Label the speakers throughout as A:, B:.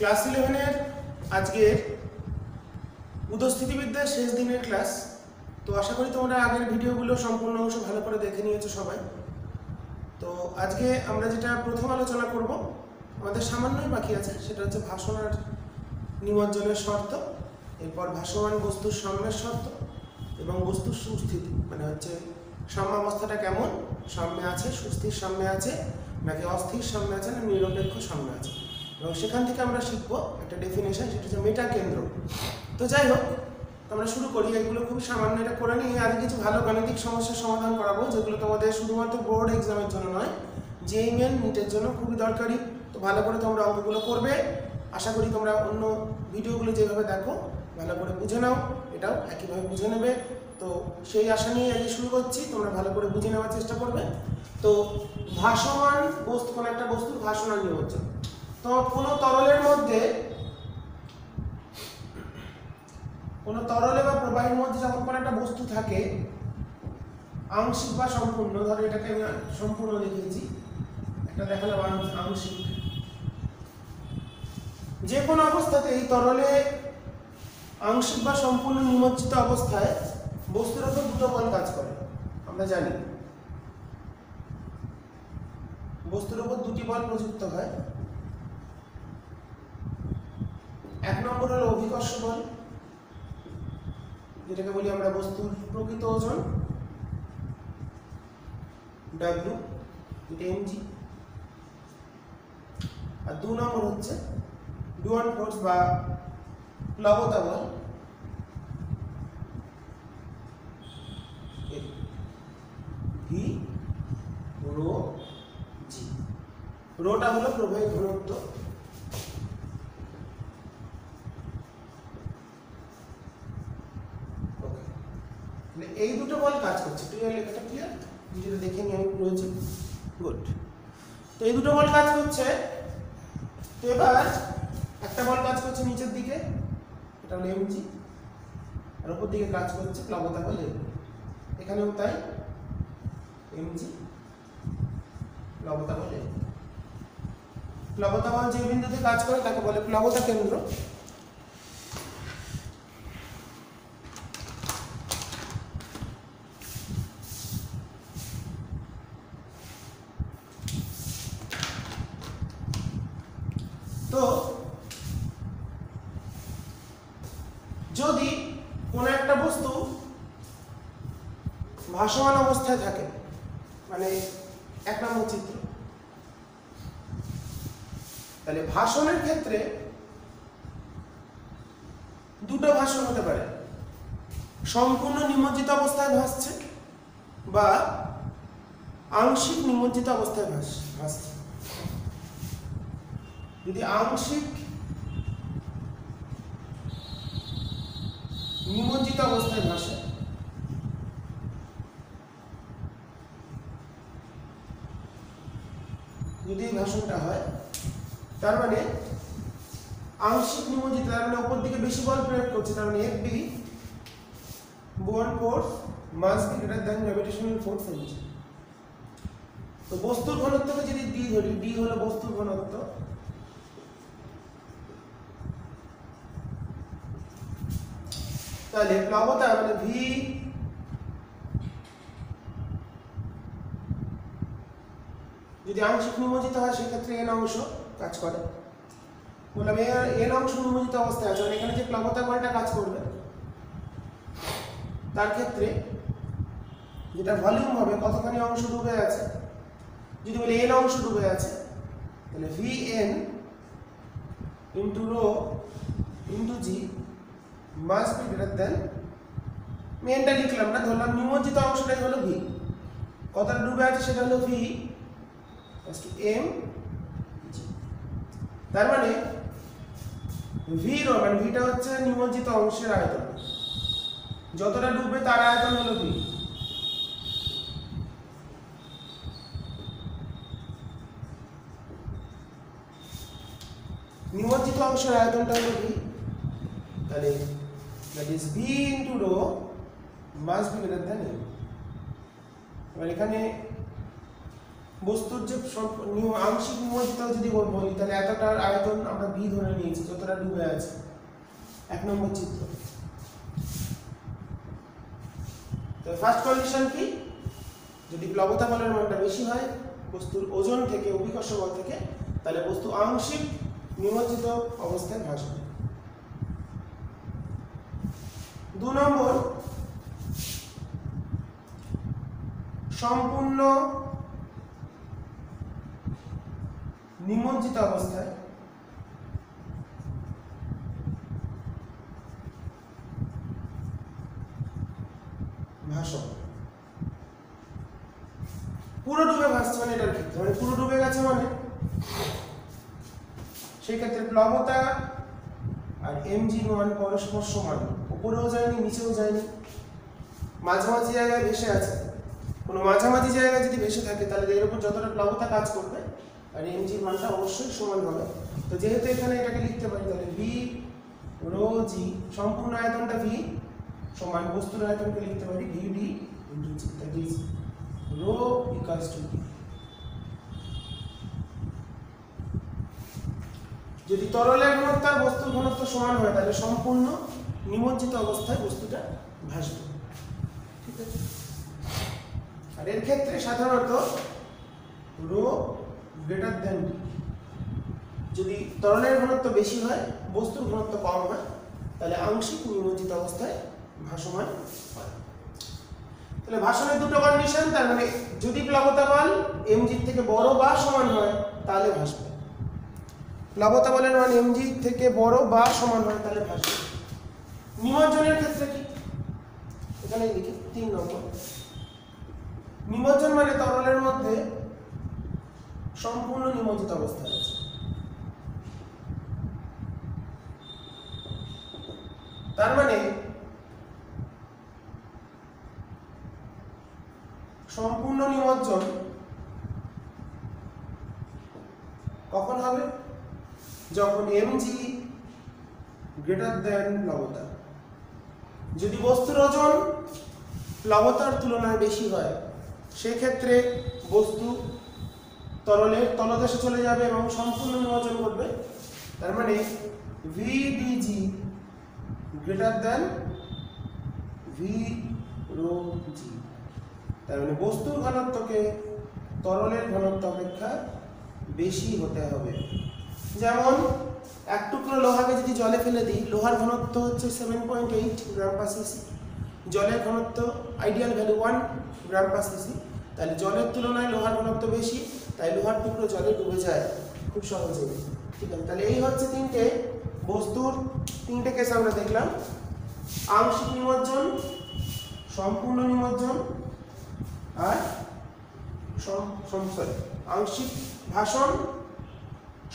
A: Class 11 এর আজকে উদস্থিতিবিদ্যার শেষ দিনের ক্লাস। তো আশা করি তোমরা আগের ভিডিওগুলো সম্পূর্ণ অংশ ভালো করে দেখে নিয়েছো সবাই। তো আজকে আমরা যেটা প্রথম আলোচনা করব, আমাদের সামান্যই বাকি আছে, সেটা হচ্ছে ভাসন আর নিমজ্জনের শর্ত, এরপর ভাসমান বস্তুর সাম্যের শর্ত এবং বস্তুর সুস্থিতি, মানে হচ্ছে সাম্যাবস্থাটা কেমন, সাম্যে আছে, সুস্থির সাম্যে আছে নাকি অস্থির সাম্যে আছে না নিরপেক্ষ সাম্যে আছে, এবং সেখান থেকে আমরা শিখবো একটা ডেফিনেশন, সেটা হচ্ছে মেটা কেন্দ্র। তো যাই হোক, আমরা শুরু করি। এগুলো খুব সামান্য, এটা করে নিয়ে আগে কিছু ভালো গাণিতিক সমস্যার সমাধান করাবো, যেগুলো তোমাদের শুধুমাত্র বোর্ড এক্সামের জন্য নয়, জেইই মেন নিটের জন্য খুবই দরকারি। তো ভালো করে তোমরা অঙ্কগুলো করবে। আশা করি তোমরা অন্য ভিডিওগুলো যেভাবে দেখো ভালো করে বুঝে নাও, এটাও একইভাবে বুঝে নেবে। তো সেই আশা নিয়ে আগে শুরু করছি, তোমরা ভালো করে বুঝে নেওয়ার চেষ্টা করবে। তো ভাসমান বস্তু, কোনো একটা বস্তুর ভাসন আর নিমজ্জন। তো কোনো তরলের মধ্যে, কোনো তরলে বা প্রবাহের মধ্যে যখন কোনো একটা বস্তু থাকে, আংশিক বা সম্পূর্ণ, ধরো এটাকে আমি সম্পূর্ণ দেখিয়েছি, একটা দেখালাম আংশিক, যে কোনো অবস্থাতে এই তরলে আংশিক বা সম্পূর্ণ নিমজ্জিত অবস্থায় বস্তুর উপর দুটো বল কাজ করে। আমরা জানি বস্তুর উপর দুটি বল প্রযুক্ত হয়। এক নম্বর হলো অভিকর্ষ বল, যেটাকে বলি আমরা বস্তুর প্রকৃত ওজন, W, এটা mg। আর 2 নম্বর হচ্ছে ডুয়ান ফোর্স বা প্লাবতা বল, V rho g। রোটা হলো প্রবাহের ঘনত্ব, এই দুটো বল কাজ করছে। ক্লিয়ার? লেখাটা ক্লিয়ার? যেটা দেখে নিয়ে আমি রয়েছে, গুড। তো এই দুটো বল কাজ করছে। তো এবার একটা বল কাজ করছে নিচের দিকে, এটা হলো mg, আর উপর দিকে কাজ করছে প্লাবতা বল, এখানেও তাই, mg প্লাবতা বল। প্লাবতা বল যে বিন্দুতে কাজ করে তাকে বলে প্লাবতা কেন্দ্র। তো যদি কোনো একটা বস্তু ভাসমান অবস্থায় থাকে, মানে 1 নম্বর চিত্র, তাহলে ভাসনের ক্ষেত্রে দুটো ভাসন হতে পারে, সম্পূর্ণ নিমজ্জিত অবস্থায় ভাসছে বা আংশিক নিমজ্জিত অবস্থায় ভাসছে। যদি আংশিক নিমজ্জিত অবস্থায় ভাসে, যদি এই ভাষণটা হয়, তার মানে আংশিক নিমজ্জিত, তার মানে উপর দিকে বেশি বল প্রয়োগ করছে, তার মানে FB buoyant force must be greater than gravitational force mg। তো বস্তুর ঘনত্বকে যদি D ধরি, D হলো বস্তুর ঘনত্ব, তাহলে প্লাবতা মানে V যদি আংশিক নিমজ্জিত হয়, সেক্ষেত্রে n অংশ কাজ করে। বললাম n অংশ নিমজ্জিত অবস্থায় আছে, মানে এখানে যে প্লাবতা বলটা কাজ করবে তার ক্ষেত্রে যেটা ভলিউম হবে, কতখানি অংশ ডুবে আছে, যদি বলি n অংশ ডুবে আছে, তাহলে Vn into rho into G must be greater than, মেনটা লিখলাম না, ধরলাম নিমজ্জিত অংশটাই হলো V, কতটা ডুবে আছে সেটা হলো V m g। তার মানে V রো, মানে ভিটা হচ্ছে নিমজ্জিত অংশের আয়তন, যতটা ডুববে তার আয়তন হলো V। নিমজ্জিত অংশের আয়তনটা হলো V, তাহলে that is V into rho must be greater than m। এবার এখানে বস্তুর যে আংশিক নিমজ্জিত যদি বলি তাহলে এতটার আয়তন আমরা ভি ধরে নিয়েছি যতটা ডুবে আছে, 1 নম্বর চিত্র। তো ফার্স্ট কন্ডিশন কি, যদি প্লবতা বলের মানটা বেশি হয় বস্তুর ওজন থেকে, অভিকর্ষ বল থেকে, তাহলে বস্তু আংশিক নিমজ্জিত অবস্থায় ভাসবে। 2 নম্বর, সম্পূর্ণ নিমজ্জিত অবস্থায় ভাসন। পুরো ডুবে ভাসছে মানে এটার ক্ষেত্রে, মানে পুরো ডুবে গেছে মানে সেই ক্ষেত্রে প্লবতা আর mg মান পরস্পর সমান, উপরেও যায়নি নিচেও যায়নি, মাঝামাঝি জায়গায় ভেসে আছে। কোনো মাঝামাঝি জায়গায় যদি ভেসে থাকে তাহলে এর উপর যতটা প্লবতা কাজ করবে আর mg মানটা অবশ্যই সমান হবে। তো যেহেতু এখানে এটাকে লিখতে পারি তাহলে v rho g, সম্পূর্ণ আয়তনটা v সমান বস্তুর আয়তনকে লিখতে পারি vd into g, that is rho equals to v। যদি তরলের ঘনত্ব আর বস্তুর ঘনত্ব সমান হয় তাহলে সম্পূর্ণ নিমজ্জিত অবস্থায় বস্তুটা ভাসবে, ঠিক আছে। আর এর ক্ষেত্রে সাধারণত রো গ্রেটার দেন ভি, যদি তরলের ঘনত্ব বেশি হয় বস্তুর ঘনত্ব কম হয় তাহলে আংশিক নিমজ্জিত অবস্থায় ভাসমান হয়। তাহলে ভাসনের দুটো কন্ডিশন, তার মানে যদি প্লবতা বল mg থেকে বড় বা সমান হয় তাহলে ভাসবে, প্লবতা বলের মান mg থেকে বড় বা সমান হয় তাহলে ভাসবে। নিমজ্জনের ক্ষেত্রে কি, এখানে লিখি 3 নম্বর, নিমজ্জন মানে তরলের মধ্যে সম্পূর্ণ নিমজ্জিত অবস্থায় আছে। তার মানে সম্পূর্ণ নিমজ্জন কখন হবে, যখন mg গ্রেটার দেন প্লবতা। যদি বস্তুর ওজন প্লবতার তুলনায় বেশি হয় সেক্ষেত্রে বস্তু তরলের তলদেশে চলে যাবে এবং সম্পূর্ণ নিমজ্জন করবে। তার মানে vdg greater than v rho g, তার মানে বস্তুর ঘনত্বকে তরলের ঘনত্ব অপেক্ষা বেশি হতে হবে। যেমন এক টুকরো লোহাকে যদি জলে ফেলে দিই, লোহার ঘনত্ব হচ্ছে 7.8 গ্রাম পার সিসি, জলের ঘনত্ব আইডিয়াল ভ্যালু 1 গ্রাম পার সিসি, তাহলে জলের তুলনায় লোহার ঘনত্ব বেশি, তাই লোহার টুকরো জলে ডুবে যায় খুব সহজে, ঠিক আছে। তাহলে এই হচ্ছে তিনটে বস্তুর তিনটে কেস আমরা দেখলাম, আংশিক নিমজ্জন, সম্পূর্ণ নিমজ্জন আর আংশিক ভাসন,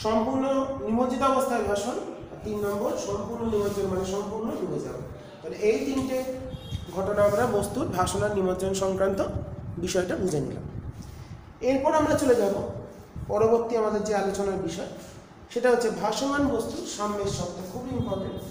A: সম্পূর্ণ নিমজ্জিত অবস্থায় ভাসন, আর 3 নম্বর সম্পূর্ণ নিমজ্জন মানে সম্পূর্ণ ডুবে যাওয়া। তাহলে এই তিনটে ঘটনা আমরা বস্তুর ভাসন আর নিমজ্জন সংক্রান্ত বিষয়টা বুঝে নিলাম। এরপর আমরা চলে যাব পরবর্তী আমাদের যে আলোচনার বিষয়, সেটা হচ্ছে ভাসমান বস্তুর সাম্যের শর্ত, খুব ইম্পর্টেন্ট।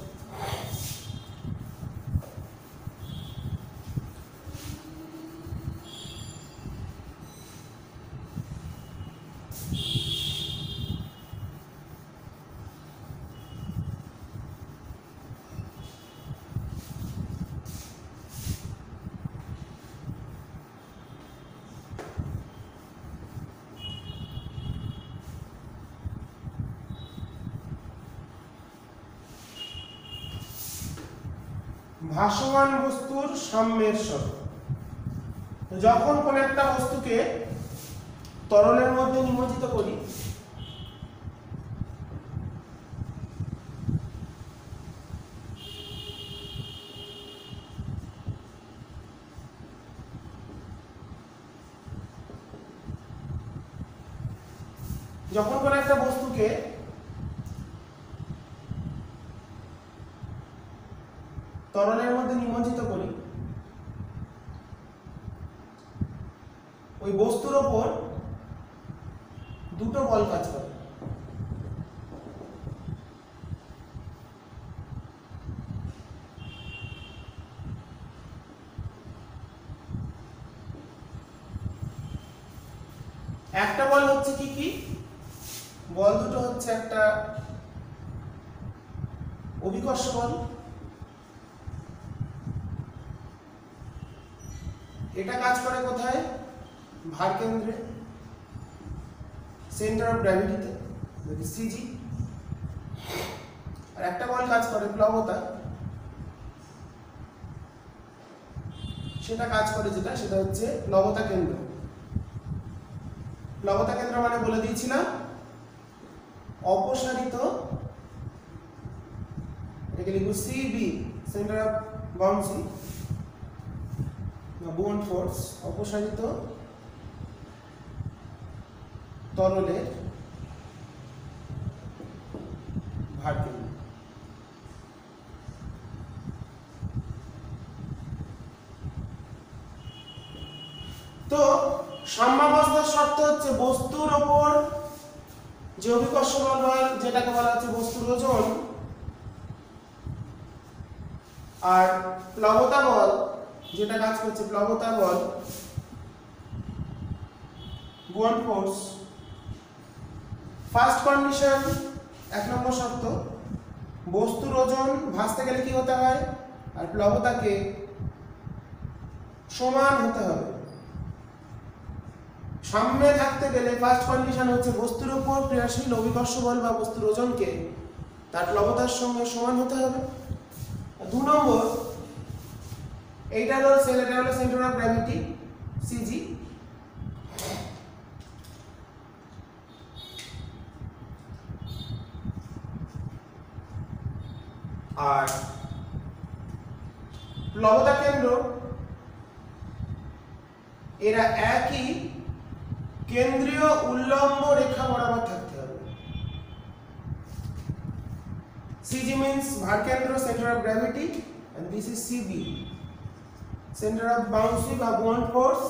A: ভাসমান বস্তুর সাম্যের শর্ত, যখন কোন একটা বস্তুকে তরলের মধ্যে নিমজ্জিত করি তরলের মধ্যে নিমজ্জিত করি, ওই বস্তুর ওপর দুটো বল কাজ করে। এক কি কি? বল দুটো হচ্ছে একটা অভিকর্ষ বল, এটা কাজ করে কোথায়? ভার কেন্দ্রে, সেন্টার অফ গ্র্যাভিটিতে, সিজি। আর একটা বল কাজ করে প্লবতা, সেটা কাজ করে যেটা, সেটা হচ্ছে প্লবতা কেন্দ্র। প্লবতা কেন্দ্র মানে বলে দিয়েছিলাম অপসারিত, এটাকে লিখব সিবি, সেন্টার অফ বাউন্সি বা বুয়ান্ট ফোর্স, অপসারিত তরলের ভার কেন্দ্র। তো সাম্যাবস্থার শর্ত হচ্ছে বস্তুর ওপর যে অভিকর্ষ বল হয়, যেটাকে বলা হচ্ছে বস্তুর ওজন, আর প্লবতা বল যেটা কাজ করছে প্লবতা বল, বুয়ান্ট ফোর্স। ফার্স্ট কন্ডিশন, 1 নম্বর শর্ত, বস্তুর ওজন ভাসতে গেলে কি হতে হয়? আর প্লবতাকে সমান হতে হবে। সাম্যে থাকতে গেলে ফার্স্ট কন্ডিশন হচ্ছে বস্তুর উপর ক্রিয়াশীল অভিকর্ষ বল বা বস্তুর ওজনকে তার প্লবতার সঙ্গে সমান হতে হবে। 2 নম্বর, এইটা হলো সেন্টার অফ গ্র্যাভিটি, সিজি। আর প্লবতা কেন্দ্র, এরা একই কেন্দ্রীয় উল্লম্ব রেখা বরাবর থাকতে হবে। সিজি means ভার কেন্দ্র, centre of gravity, and this is CB, centre of buoyancy বা বুয়ান্ট ফোর্স।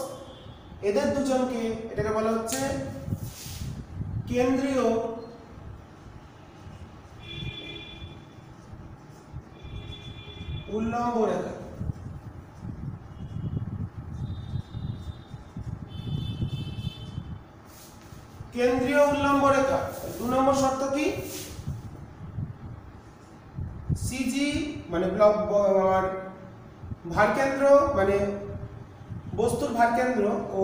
A: এদের দুজনকে, এটাকে বলা হচ্ছে কেন্দ্রীয় উল্লম্ব রেখা। কেন্দ্রীয় উল্লম্ব রেখা। 2 নম্বর শর্ত কি? সিজি মানে ভার কেন্দ্র মানে বস্তুর ভার কেন্দ্র ও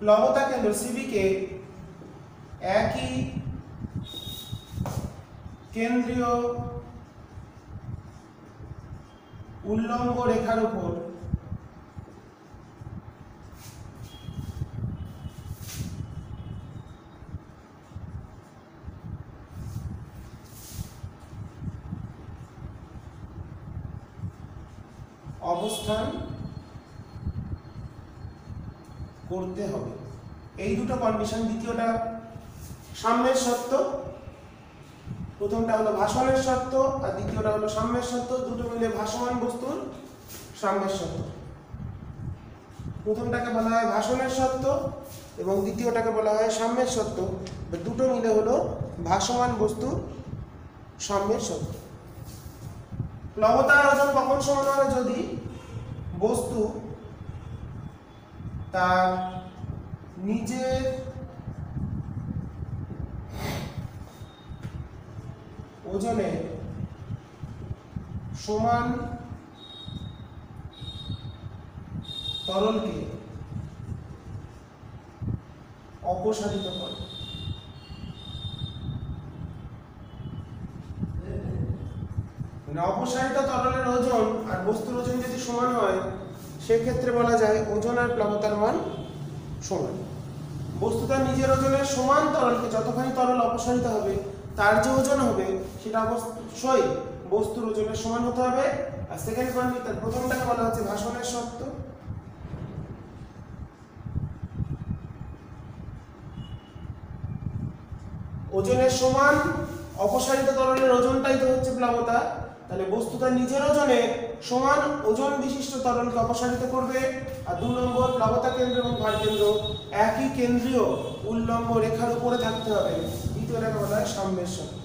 A: প্লবতা কেন্দ্র সিবি কে একই কেন্দ্রীয় উল্লম্ব রেখার উপর অবস্থান করতে হবে। এই দুটো কন্ডিশন। দ্বিতীয়টা সাম্যের শর্ত, প্রথমটা হলো ভাসনের শর্ত আর দ্বিতীয়টা হলো সাম্যের শর্ত। দুটো মিলে ভাসমান বস্তুর সাম্যের শর্ত। প্রথমটাকে বলা হয় ভাসনের শর্ত এবং দ্বিতীয়টাকে বলা হয় সাম্যের শর্ত। দুটো মিলে হলো ভাসমান বস্তুর সাম্যের শর্ত। প্লবতার ওজন কখন সমান হবে? যদি বস্তু তার নিজের ওজনে সমান তরলকে অপসারিত করে। অপসারিত তরলের ওজন আর বস্তুর ওজন যদি সমান হয় সেক্ষেত্রে বলা যায় ওজন আর প্লবতার মান সমান। বস্তু তার নিজের ওজনের সমান তরলকে, যতখানি তরল অপসারিত হবে তার যে ওজন হবে সেটা অবশ্যই বস্তুর ওজনের সমান হতে হবে। আর সেকেন্ড কন্ডিশন, প্রথমটাকে বলা হচ্ছে ভাসনের শর্ত। ওজনের সমান অপসারিত তরলের ওজনটাই তো হচ্ছে প্লবতা। তাহলে বস্তু তার নিজের ওজনে সমান ওজন বিশিষ্ট তরলকে অপসারিত করবে। আর 2 নম্বর, প্লবতা কেন্দ্র এবং ভার কেন্দ্র একই কেন্দ্রীয় উল্লম্ব রেখার উপরে থাকতে হবে। দ্বিতীয়টাকে বলা হয় সাম্যের শর্ত।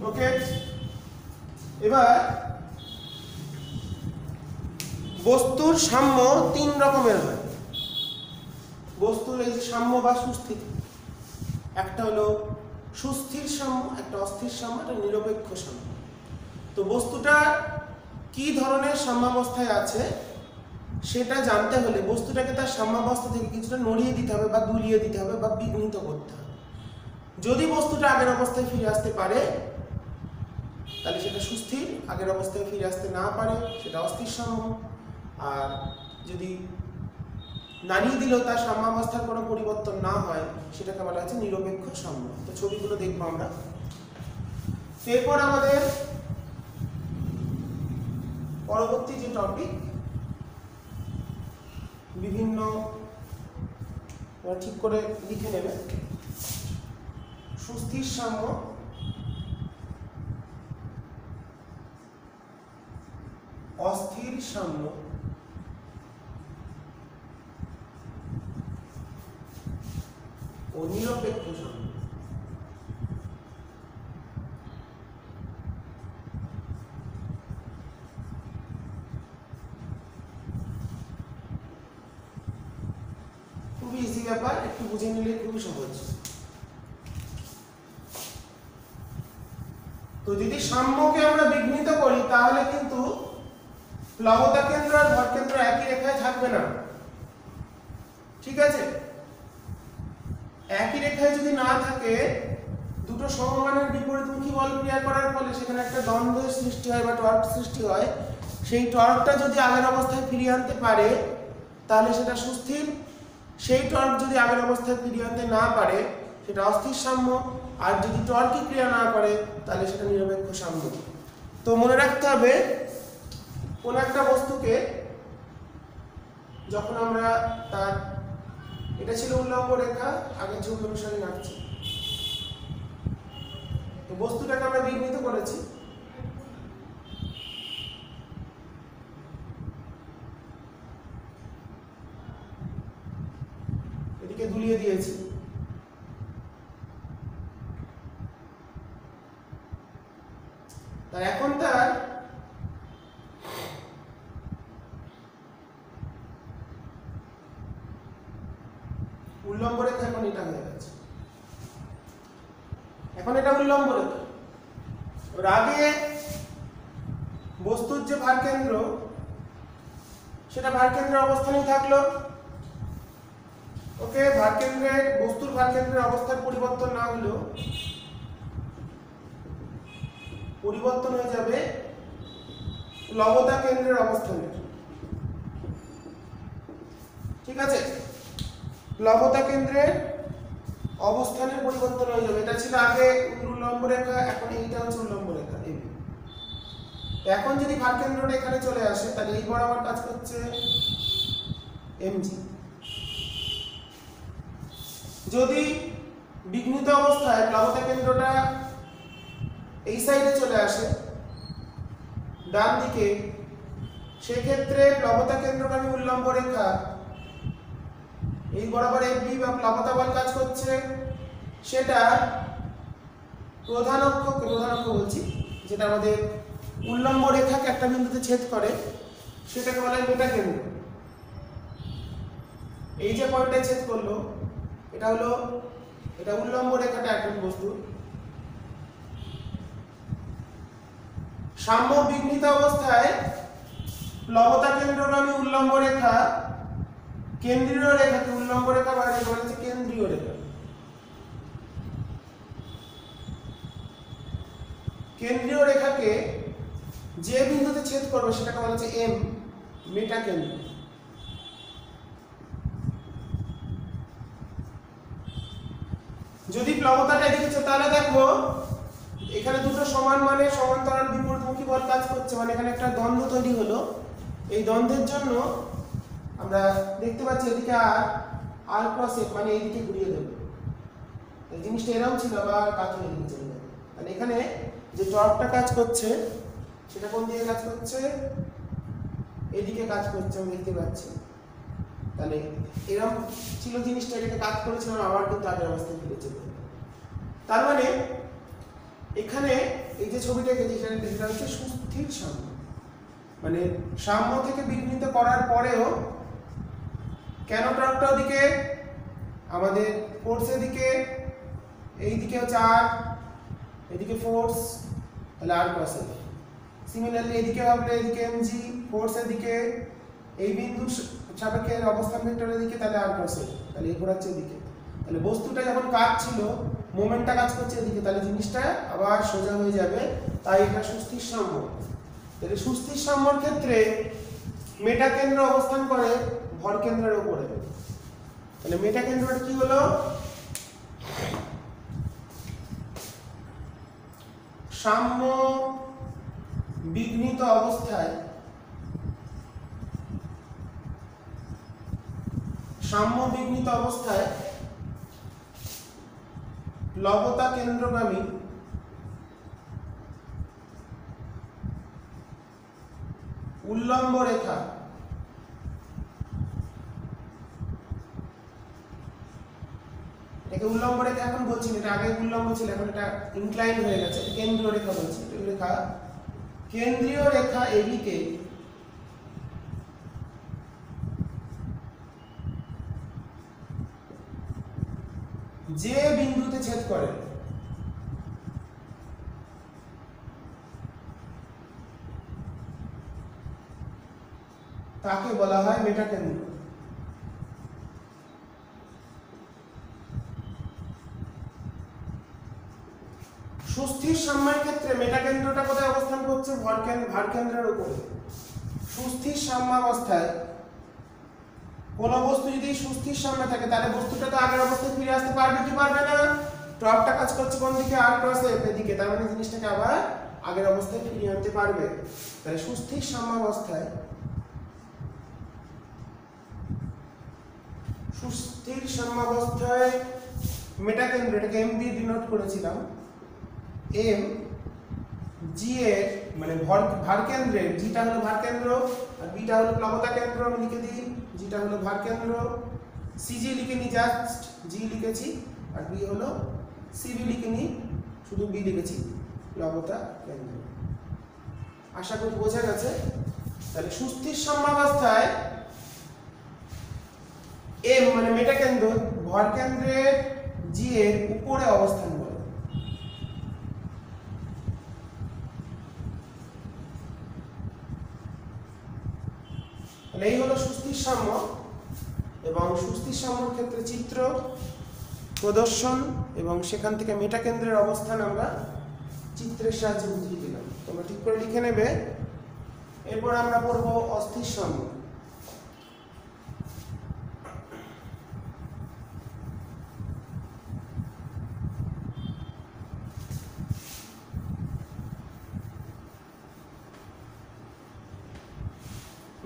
A: ওকে, এবার বস্তুর সাম্য তিন রকমের হয়। বস্তুর এই যে সাম্য বা সুস্থির, একটা হলো সুস্থির সাম্য, একটা অস্থির সাম্য, একটা নিরপেক্ষ সাম্য। তো বস্তুটা কি ধরনের সাম্যাবস্থায় আছে সেটা জানতে হলে বস্তুটাকে তার সাম্যাবস্থা থেকে কিছুটা নড়িয়ে দিতে হবে বা দুলিয়ে দিতে হবে বা বিঘ্নিত করতে হবে। যদি বস্তুটা আগের অবস্থায় ফিরে আসতে পারে তাহলে সেটা সুস্থির, আগের অবস্থায় ফিরে আসতে না পারে সেটা অস্থির সাম্য। আর যদি নাড়িয়ে দিলেও তার সাম্যাবস্থার কোনো পরিবর্তন না হয় সেটাকে বলা হচ্ছে নিরপেক্ষ সাম্য। তো ছবিগুলো দেখবো আমরা। এরপর আমাদের পরবর্তী যে টপিক, বিভিন্ন ঠিক করে লিখে নেবে, সুস্থির সাম্য, অস্থির সাম্য, ও নিরপেক্ষ সাম্য। খুবই ইজি ব্যাপার, একটু বুঝে নিলে খুবই সহজ। তো যদি সাম্যকে আমরা বিঘ্নিত করি তাহলে কিন্তু প্লবতা কেন্দ্র আর ভর কেন্দ্র একই রেখায় থাকবে না, ঠিক আছে? একই রেখায় যদি না থাকে, দুটো সমমানের বিপরীতমুখী বল ক্রিয়া করার ফলে সেখানে একটা দ্বন্দ্ব সৃষ্টি হয় বা টর্ক সৃষ্টি হয়। সেই টর্কটা যদি আগের অবস্থায় ফিরিয়ে আনতে পারে তাহলে সেটা সুস্থির, সেই টর্ক যদি আগের অবস্থায় ফিরিয়ে আনতে না পারে সেটা অস্থির সাম্য, আর যদি টর্কই ক্রিয়া না করে তাহলে সেটা নিরপেক্ষ সাম্য। তো মনে রাখতে হবে কোন একটা বস্তুকে যখন আমরা তার, এটা ছিল উল্লম্ব রেখা, আগের ছবি অনুসারে আঁকছি, তো বস্তুটাকে আমরা বিঘ্নিত করেছি, এদিকে দুলিয়ে দিয়েছি, তার এখন তার উল্লম্ব রেখা এখন এটা হয়ে গেছে, এখন এটা উল্লম্ব রেখা। ওর আগে বস্তুর যে ভার কেন্দ্র সেটা ভার কেন্দ্রের অবস্থানেই থাকলো, ওকে, ভার কেন্দ্রের, বস্তুর ভার কেন্দ্রের অবস্থার পরিবর্তন না হলেও পরিবর্তন হয়ে যাবে প্লবতা কেন্দ্রের অবস্থানে, ঠিক আছে? প্লবতা কেন্দ্রের অবস্থানের পরিবর্তন হয়ে যাবে। এটা ছিল আগে উল্লম্ব রেখা, এখন এইটা হচ্ছে উল্লম্ব রেখা। এখন যদি ভার কেন্দ্রটা এখানে চলে আসে তাহলে এই বরাবর কাজ করছে এমজি। যদি বিঘ্নিত অবস্থায় প্লবতা কেন্দ্রটা এই সাইডে চলে আসে ডান দিকে, সেক্ষেত্রে প্লবতা কেন্দ্রগামী উল্লম্ব রেখা এই বরাবর এফবি বা প্লবতা বল কাজ করছে, সেটা প্রধান অক্ষ বলছি, যেটা আমাদের উল্লম্ব রেখাকে একটা বিন্দুতে ছেদ করে সেটাকে বলা হয় মেটা কেন্দ্র। এই যে পয়েন্টটা ছেদ করলো এটা হলো, এটা উল্লম্ব রেখাটা একটি বস্তু। সাম্য বিঘ্নিত অবস্থায় প্লবতা কেন্দ্রগামী উল্লম্ব রেখা কেন্দ্রীয় রেখাকে উল্লম্ব রেখা বলা হচ্ছে কেন্দ্রীয় রেখা। কেন্দ্রীয় রেখাকে যে বিন্দুতে ছেদ করবে সেটাকে বলা হচ্ছে এম, মেটা কেন্দ্র। যদি প্লবতাটা এদিকে তাহলে দেখো এখানে দুটো সমান মানে সমান্তরাল বিপরীতমুখী বল কাজ করছে, মানে এখানে একটা দ্বন্দ্ব তৈরি হলো। এই দ্বন্দ্বের জন্য আমরা দেখতে পাচ্ছি এদিকে আর ক্রস এফ, মানে এইদিকে ঘুরিয়ে দেবে। এই জিনিসটা এরকম ছিল, আবার কাছে এদিকে চলে যাবে। তাহলে এখানে যে টর্কটা কাজ করছে সেটা কোন দিকে কাজ করছে? এদিকে কাজ করছে, আমি দেখতে পাচ্ছি। তাহলে এরকম ছিল জিনিসটা, এটাকে কাজ করেছিলাম, আবার কিন্তু আগের অবস্থায় ফিরে চলে যাবে। তার মানে এখানে এই যে ছবিটা এঁকেছি সেটা হচ্ছে সুস্থির সাম্য। মানে সাম্য থেকে বিঘ্নিত করার পরেও কেন টর্কটা ওদিকে, আমাদের ফোর্সের দিকে, এইদিকে হচ্ছে আর, এদিকে ফোর্স, তাহলে আর ক্রস এফ। সিমিলারলি এদিকে ভাবলে এদিকে এমজি, ফোর্সের দিকে, এই বিন্দু সাপেক্ষে অবস্থান ভেক্টরের দিকে, তাহলে আর ক্রস এফ, তাহলে এই ঘোরাচ্ছে এদিকে। তাহলে বস্তুটা যখন কাজ ছিল, মোমেন্টটা কাজ করছে এদিকে, তাহলে জিনিসটা আবার সোজা হয়ে যাবে। তাই এটা সুস্থির সাম্য। তাহলে সুস্থির সাম্যর ক্ষেত্রে মেটা কেন্দ্র অবস্থান করে ভর কেন্দ্রের উপরে। তাহলে মেটা কেন্দ্রটা কি হলো, সাম্য বিঘ্নিত অবস্থায়, সাম্য বিঘ্নিত অবস্থায় লবতা কেন্দ্রগামী উল্লম্ব রেখা এটাকে উল্লম্ব রেখা এখন বলছি, এটা আগে উল্লম্ব ছিল, এখন এটা ইনক্লাইন হয়ে গেছে, কেন্দ্রীয় রেখা বলছি। রেখা কেন্দ্রীয় রেখা এবিকে যে বিন্দুতে ছেদ করে তাকে বলা হয় মেটা কেন্দ্র। সুস্থির সাম্যের ক্ষেত্রে মেটা কেন্দ্রটা কোথায় অবস্থান করছে, ভার কেন্দ্রের উপরে। সুস্থির সাম্যাবস্থায় কোন বস্তু যদি সুস্থির সাম্যে থাকে, তাহলে বস্তুটা তো আগের অবস্থায় ফিরে আসতে পারবে কি পারবে না? টর্কটা কাজ করছে কোন দিকে, আর ক্রস এফ এদিকে, তার মানে জিনিসটাকে আবার আগের অবস্থায় ফিরিয়ে আনতে পারবে। তাহলে সুস্থির সাম্যাবস্থায়, সুস্থির সাম্যাবস্থায় মেটা কেন্দ্র, এটাকে এম দিয়ে ডিনোট করেছিলাম, এম জি এর মানে ভার কেন্দ্রের, জিটা হলো ভার কেন্দ্র আর বিটা হলো প্লবতা কেন্দ্র, আমি লিখে দিই, জিটা হলো ভার কেন্দ্র, সিজি লিখে নি, জাস্ট জি লিখেছি, আর বি হলো সিবি লিখে নি, শুধু বি লিখেছি, প্লবতা কেন্দ্র। আশা করি বোঝা গেছে। তাহলে সুস্থির সাম্যাবস্থায় এম মানে মেটা কেন্দ্র ভর কেন্দ্রের জি এর উপরে অবস্থান করে। এই হলো সুস্থির সাম্য। এবং সুস্থির সাম্যর ক্ষেত্রে চিত্র প্রদর্শন এবং সেখান থেকে মেটা কেন্দ্রের অবস্থান আমরা চিত্রের সাহায্যে বুঝিয়ে দিলাম, তোমরা ঠিক করে লিখে নেবে। এরপর আমরা পড়ব অস্থির সাম্য।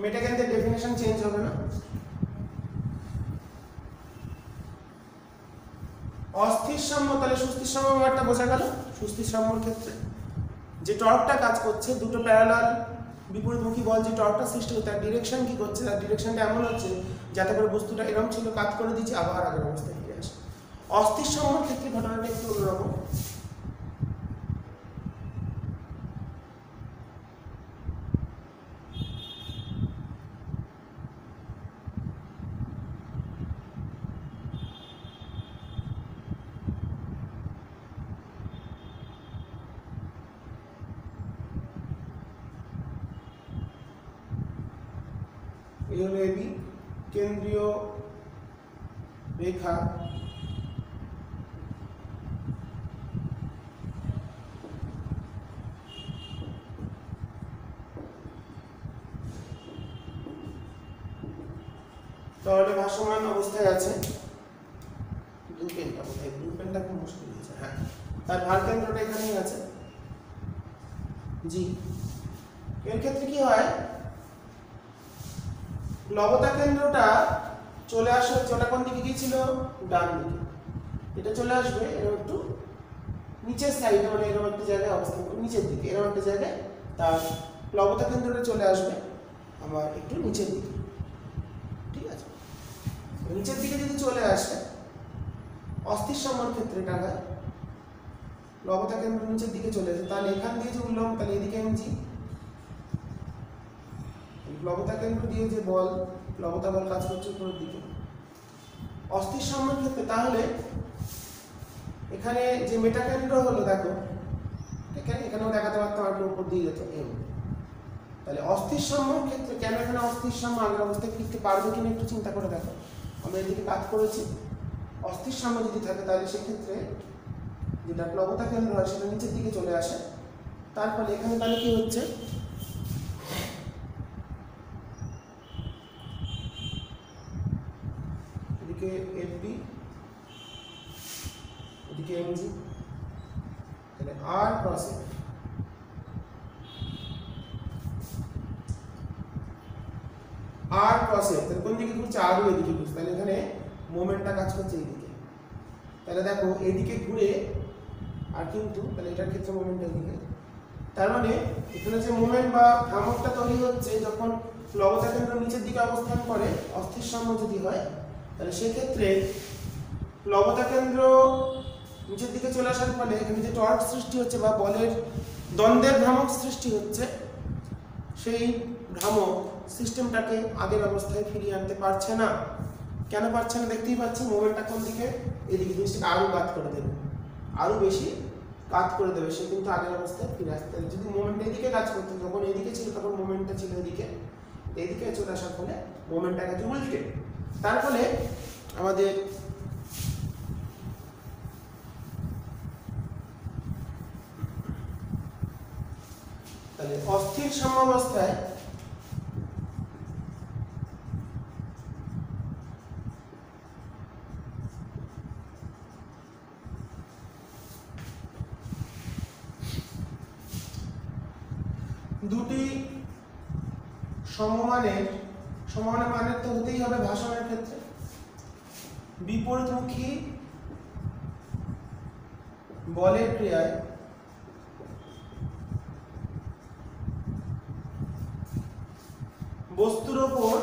A: মেটা কেন্দ্রের ডেফিনেশন চেঞ্জ হবে না। অস্থির সাম্য, তাহলে সুস্থির সাম্য ব্যাপারটা বোঝা গেল। সুস্থির সাম্যর ক্ষেত্রে যে টর্কটা কাজ করছে, দুটো প্যারালাল বিপরীতমুখী বল যে টর্কটা সৃষ্টি হচ্ছে, তার ডিরেকশন কি করছে, তার ডিরেকশনটা এমন হচ্ছে যাতে করে বস্তুটা এরকম ছিল কাজ করে দিচ্ছে, আবার আগের অবস্থায় ফিরে আসে। অস্থির সাম্যর ক্ষেত্রে ঘটনাটা একটু অন্যরকম। এই হলো এবি কেন্দ্রীয় রেখা, তাহলে ভাসমান অবস্থায় আছে। ব্লু পেনটা কোথায়, ব্লু পেনটা খুব মুশকিল হয়েছে। হ্যাঁ, তার ভার কেন্দ্রটা এখানেই আছে জি। এর ক্ষেত্রে কি হয়, প্লবতা কেন্দ্রটা চলে আসে, ওটা কোন দিকে গিয়েছিল, ডান দিকে। এটা চলে আসবে এরকম একটু নিচের সাইডে, মানে এরকম একটা জায়গায় অবস্থান করবে, নিচের দিকে এরকম একটা জায়গায় তার প্লবতা কেন্দ্রটা চলে আসবে আবার একটু নিচের দিকে। ঠিক আছে, নিচের দিকে যদি চলে আসে অস্থির সাম্যর ক্ষেত্রে এটা হয়, প্লবতা কেন্দ্র নিচের দিকে চলে আসে, তাহলে এখান দিয়ে যে উল্লম্ব, তাহলে এদিকে এমজি, প্লবতা কেন্দ্র দিয়ে যে বল, প্লবতা বল কাজ করছে উপরের দিকে। অস্থির সাম্যের ক্ষেত্রে তাহলে এখানে যে মেটাকেন্দ্র হলো, দেখো এখানেও দেখাতে পারতাম আর উপর দিয়ে যেত এম। তাহলে অস্থির সাম্যের ক্ষেত্রে কেন এখানে অস্থির সাম্য আগের অবস্থায় ফিরতে পারবে কিনা একটু চিন্তা করে দেখো। আমরা এদিকে কাজ করেছি, অস্থির সাম্য যদি থাকে তাহলে সেক্ষেত্রে যেটা প্লবতা কেন্দ্র হয় সেটা নিচের দিকে চলে আসে। তার ফলে এখানে তাহলে কি হচ্ছে, এদিকে এফবি, এদিকে এমজি, তাহলে আর ক্রস এফ। আর ক্রস এফ তাহলে কোন দিকে ঘুরছে, আরও এদিকে ঘুরছে, তাহলে এখানে মোমেন্টটা কাজ করছে এইদিকে। তাহলে দেখো এদিকে ঘুরে আর কিন্তু তাহলে এটার ক্ষেত্রে মোমেন্ট এদিকে। তার মানে এখানে যে মোমেন্ট বা ভ্রামকটা তৈরি হচ্ছে যখন প্লবতা কেন্দ্র নিচের দিকে অবস্থান করে, অস্থির সাম্য যদি হয়, তাহলে সেক্ষেত্রে প্লবতা কেন্দ্র নিচের দিকে চলে আসার ফলে এখানে যে টর্ক সৃষ্টি হচ্ছে বা বলের দ্বন্দ্বের ভ্রামক সৃষ্টি হচ্ছে, সেই ভ্রামক সিস্টেমটাকে আগের অবস্থায় ফিরিয়ে আনতে পারছে না। কেন পারছে না দেখতেই পাচ্ছি, মোমেন্টটা কোন দিকে, এদিকে জিনিসটাকে আরও কাজ করে দেবে, আরও বেশি কাজ করে দেবে, সে কিন্তু আগের অবস্থায় ফিরে আসতে। যদি মোমেন্ট এদিকে কাজ করতো, যখন এদিকে ছিল তখন মোমেন্টটা ছিল এদিকে, এদিকে চলে আসার ফলে মোমেন্টটা গেছে উল্টে। তার ফলে আমাদের তাহলে অস্থির সাম্যাবস্থায় দুটি সমমানের মানের তো হতেই হবে ভাসনের ক্ষেত্রে। বিপরীতমুখী বলের ক্রিয়ায় বস্তুর ওপর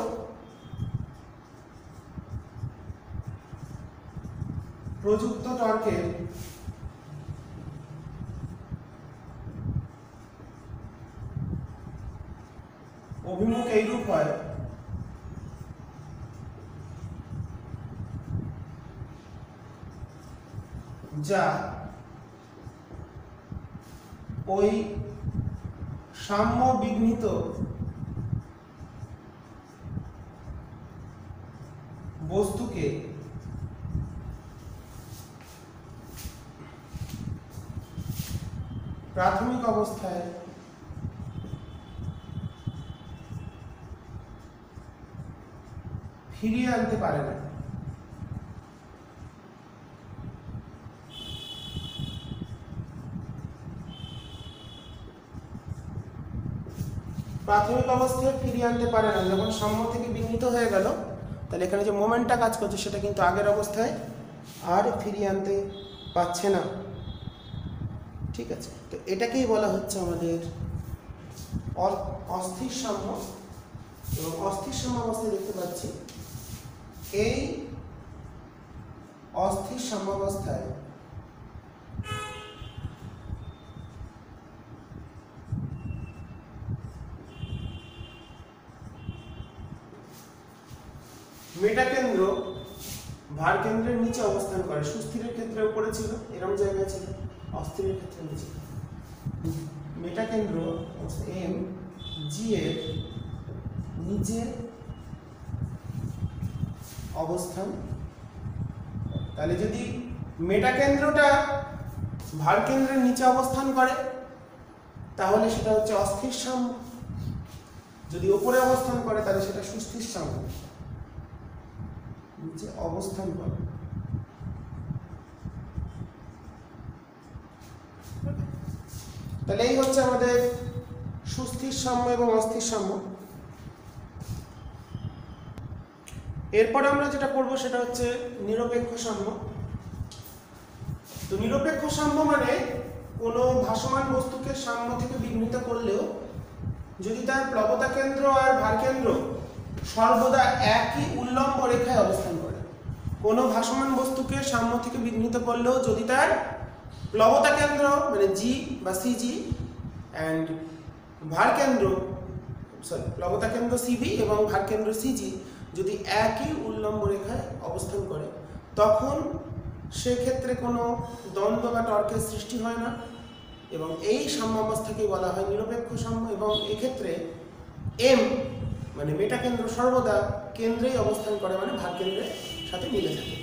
A: প্রযুক্ত টর্কের অভিমুখ এইরূপ হয় যা ওই সাম্য বিঘ্নিত বস্তুকে প্রাথমিক অবস্থায় ফিরিয়ে আনতে পারে না। প্রাথমিক অবস্থায় ফিরিয়ে আনতে পারে না, যখন সাম্য থেকে বিঘ্নিত হয়ে গেল, তাহলে এখানে যে মোমেন্টটা কাজ করছে সেটা কিন্তু আগের অবস্থায় আর ফিরিয়ে আনতে পারছে না। ঠিক আছে, তো এটাকেই বলা হচ্ছে আমাদের অস্থির সাম্য। এবং অস্থির সাম্য অবস্থায় দেখতে পাচ্ছি এই অস্থির সাম্যাবস্থায় মেটাকেন্দ্র ভার কেন্দ্রের নিচে অবস্থান করে। সুস্থিরের ক্ষেত্রে উপরে ছিল, এরকম জায়গায় ছিল, অস্থিরের ক্ষেত্রে নিচে। মেটাকেন্দ্র এম জি এর নিচে অবস্থান। তাহলে যদি মেটাকেন্দ্রটা ভার কেন্দ্রের নিচে অবস্থান করে তাহলে সেটা হচ্ছে অস্থির সাম্য, যদি উপরে অবস্থান করে তাহলে সেটা সুস্থির সাম্য, নিচে অবস্থান করে। তাহলে এই হচ্ছে আমাদের সুস্থির সাম্য এবং অস্থির সাম্য। এরপর আমরা যেটা করব সেটা হচ্ছে নিরপেক্ষ সাম্য। তো নিরপেক্ষ সাম্য মানে কোনো ভাসমান বস্তুকে সাম্য থেকে বিঘ্নিত করলেও যদি তার প্লবতা কেন্দ্র আর ভার কেন্দ্র সর্বদা একই উল্লম্ব রেখায় অবস্থান করে। কোনো ভাসমান বস্তুকে সাম্য থেকে বিঘ্নিত করলেও যদি তার প্লবতা কেন্দ্র মানে জি বা সিজি অ্যান্ড ভার কেন্দ্র প্লবতা কেন্দ্র সিবি এবং ভারকেন্দ্র সিজি যদি একই উল্লম্ব রেখায় অবস্থান করে তখন সেক্ষেত্রে কোনো দ্বন্দ্ব বা টর্কের সৃষ্টি হয় না এবং এই সাম্যাবস্থাকেই বলা হয় নিরপেক্ষ সাম্য। এবং এক্ষেত্রে এম মানে মেটাকেন্দ্র সর্বদা কেন্দ্রেই অবস্থান করে, মানে ভারকেন্দ্রের সাথে মিলে থাকে।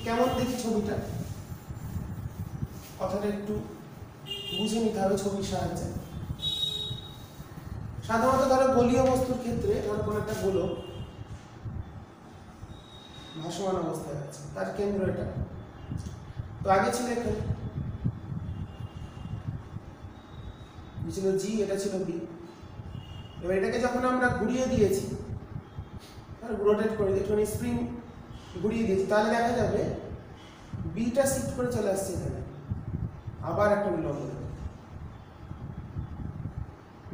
A: কেমন দেখি ছবিটা, কথাটা একটু বুঝে নিতে হবে ছবির সাহায্যে। সাধারণত ধরো গোলীয় বস্তুর ক্ষেত্রে ধরো কোনো একটা গোলক ভাসমান অবস্থায় আছে, তার কেন্দ্র এটা, তো আগে ছিল এখানে ছিল জি, এটা ছিল বি। এবার এটাকে যখন আমরা ঘুরিয়ে দিয়েছি, রোটেট করে একটুখানি স্প্রিং ঘুরিয়ে দিয়েছি, তাহলে দেখা যাবে বিটা শিফট করে চলে আসছে এখানে, আবার একটা উল্লম্ব রেখা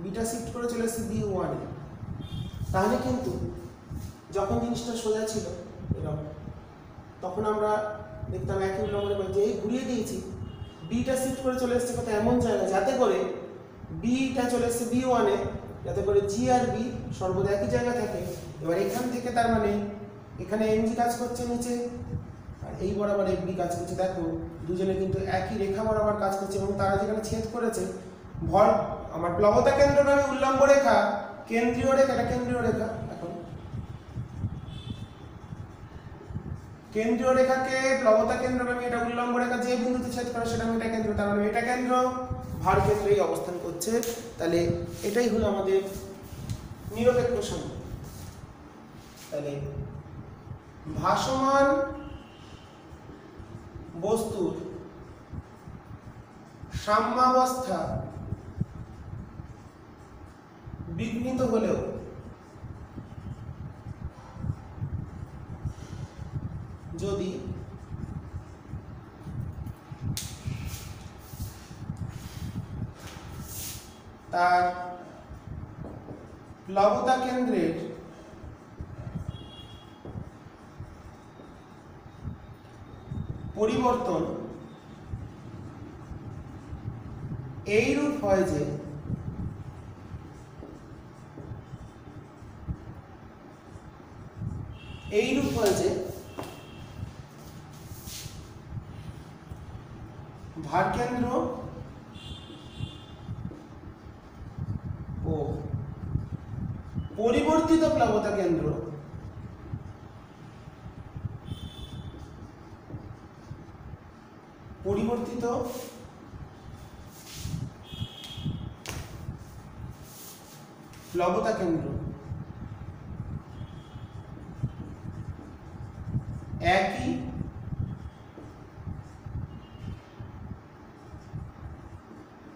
A: বিটা শিফট করে চলে আসছে বি ওয়ানে। তাহলে কিন্তু যখন জিনিসটা সোজা ছিল এরকম, তখন আমরা দেখতাম একই উল্লম্ব রেখা যে ঘুরিয়ে দিয়েছি বিটা শিফট করে চলে এসছে কোথাও এমন জায়গায় যাতে করে বিটা চলে এসছে বি ওয়ানে, যাতে করে জি আর বি সর্বদা একই জায়গায় থাকে। এবার এখান থেকে তার মানে এখানে এম জি কাজ করছে নিচে, আর এই বরাবর এফ বি কাজ করছে। দেখো দুজনে কিন্তু একই রেখা বরাবর কাজ করছে এবং তারা যেখানে ছেদ করেছে ভর আমার প্লবতা কেন্দ্রগামী উল্লম্ব রেখা, কেন্দ্রীয় রেখা, এটা কেন্দ্রীয় রেখা। এখন কেন্দ্রীয় রেখাকে প্লবতা কেন্দ্রগামী এটা উল্লম্ব রেখা যে বিন্দুতে ছেদ করে সেটা মেটা কেন্দ্র, তার মানে মেটা কেন্দ্র ভার কেন্দ্রেই অবস্থান করছে। তাহলে এটাই হলো আমাদের নিরপেক্ষ সাম্য। তাহলে ভাসমান বস্তুর সাম্যাবস্থা বিঘ্নিত হলেও যদি তার প্লবতা কেন্দ্রের পরিবর্তন এইরূপ হয় যে ভারকেন্দ্র ও পরিবর্তিত প্লবতা কেন্দ্র একই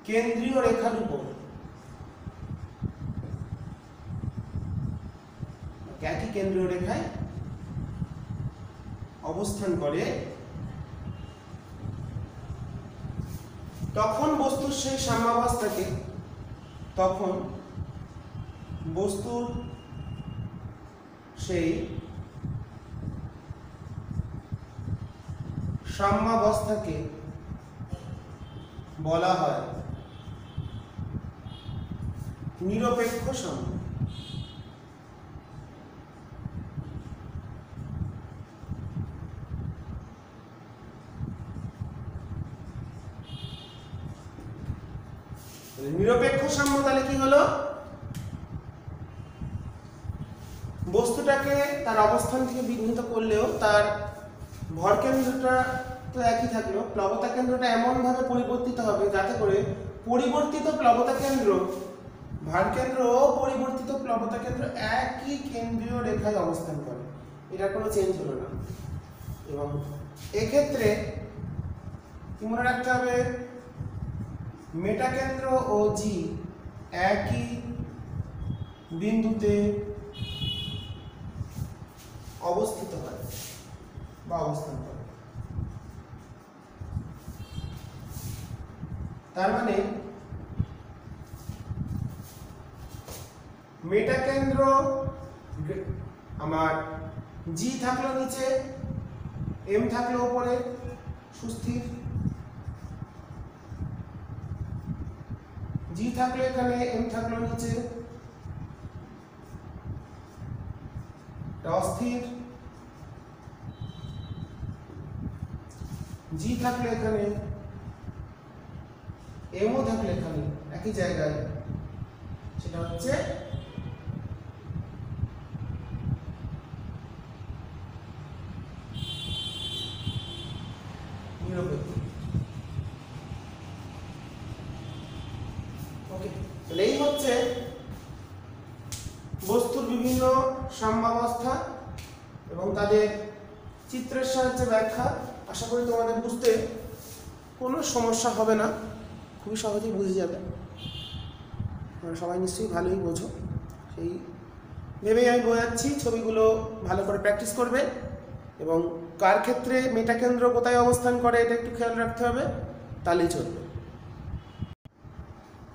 A: কেন্দ্রীয় রেখার উপর একই কেন্দ্রীয় রেখায় অবস্থান করে, তখন বস্তুর সেই সাম্যাবস্থাকে তখন বস্তুর সেই সাম্যাবস্থাকে বলা হয় নিরপেক্ষ সাম্য। নিরপেক্ষ সাম্য তাহলে কি হলো, বস্তুটাকে তার অবস্থান থেকে বিঘ্নিত করলেও তার ভর কেন্দ্রটা তো একই থাকলো, প্লবতা কেন্দ্রটা এমন ভাবে পরিবর্তিত হবে যাতে করে পরিবর্তিত প্লবতা কেন্দ্র, ভার কেন্দ্র ও পরিবর্তিত প্লবতা কেন্দ্র একই কেন্দ্রীয় রেখায় অবস্থান করে, এটা কোনো চেঞ্জ হলো না। এবং এক্ষেত্রে কি মনে রাখতে হবে, মেটা কেন্দ্র ও জি একই বিন্দুতে অবস্থিত হয় বা অবস্থান করে। তার মানে মেটা কেন্দ্র আমার জি থাকলো নিচে, এম থাকলো উপরে সুস্থির, জি থাকলো এখানে, এম থাকলো নিচে, অস্থির, জি থাকলে এখানে, এমও থাকলে এখানে একই জায়গায়, সেটা হচ্ছে নিরপেক্ষ। ওকে, তাহলে এই হচ্ছে বস্তুর বিভিন্ন সাম্যাবস্থা এবং তাদের চিত্রের সাহায্যে ব্যাখ্যা। আশা করি তোমাদের বুঝতে কোনো সমস্যা হবে না, খুবই সহজেই বুঝে যাবে। তোমরা সবাই নিশ্চয়ই ভালোই বোঝো, সেই ভেবেই আমি বোঝাচ্ছি। ছবিগুলো ভালো করে প্র্যাকটিস করবে এবং কার ক্ষেত্রে মেটা কেন্দ্র কোথায় অবস্থান করে এটা একটু খেয়াল রাখতে হবে, তাহলেই চলবে।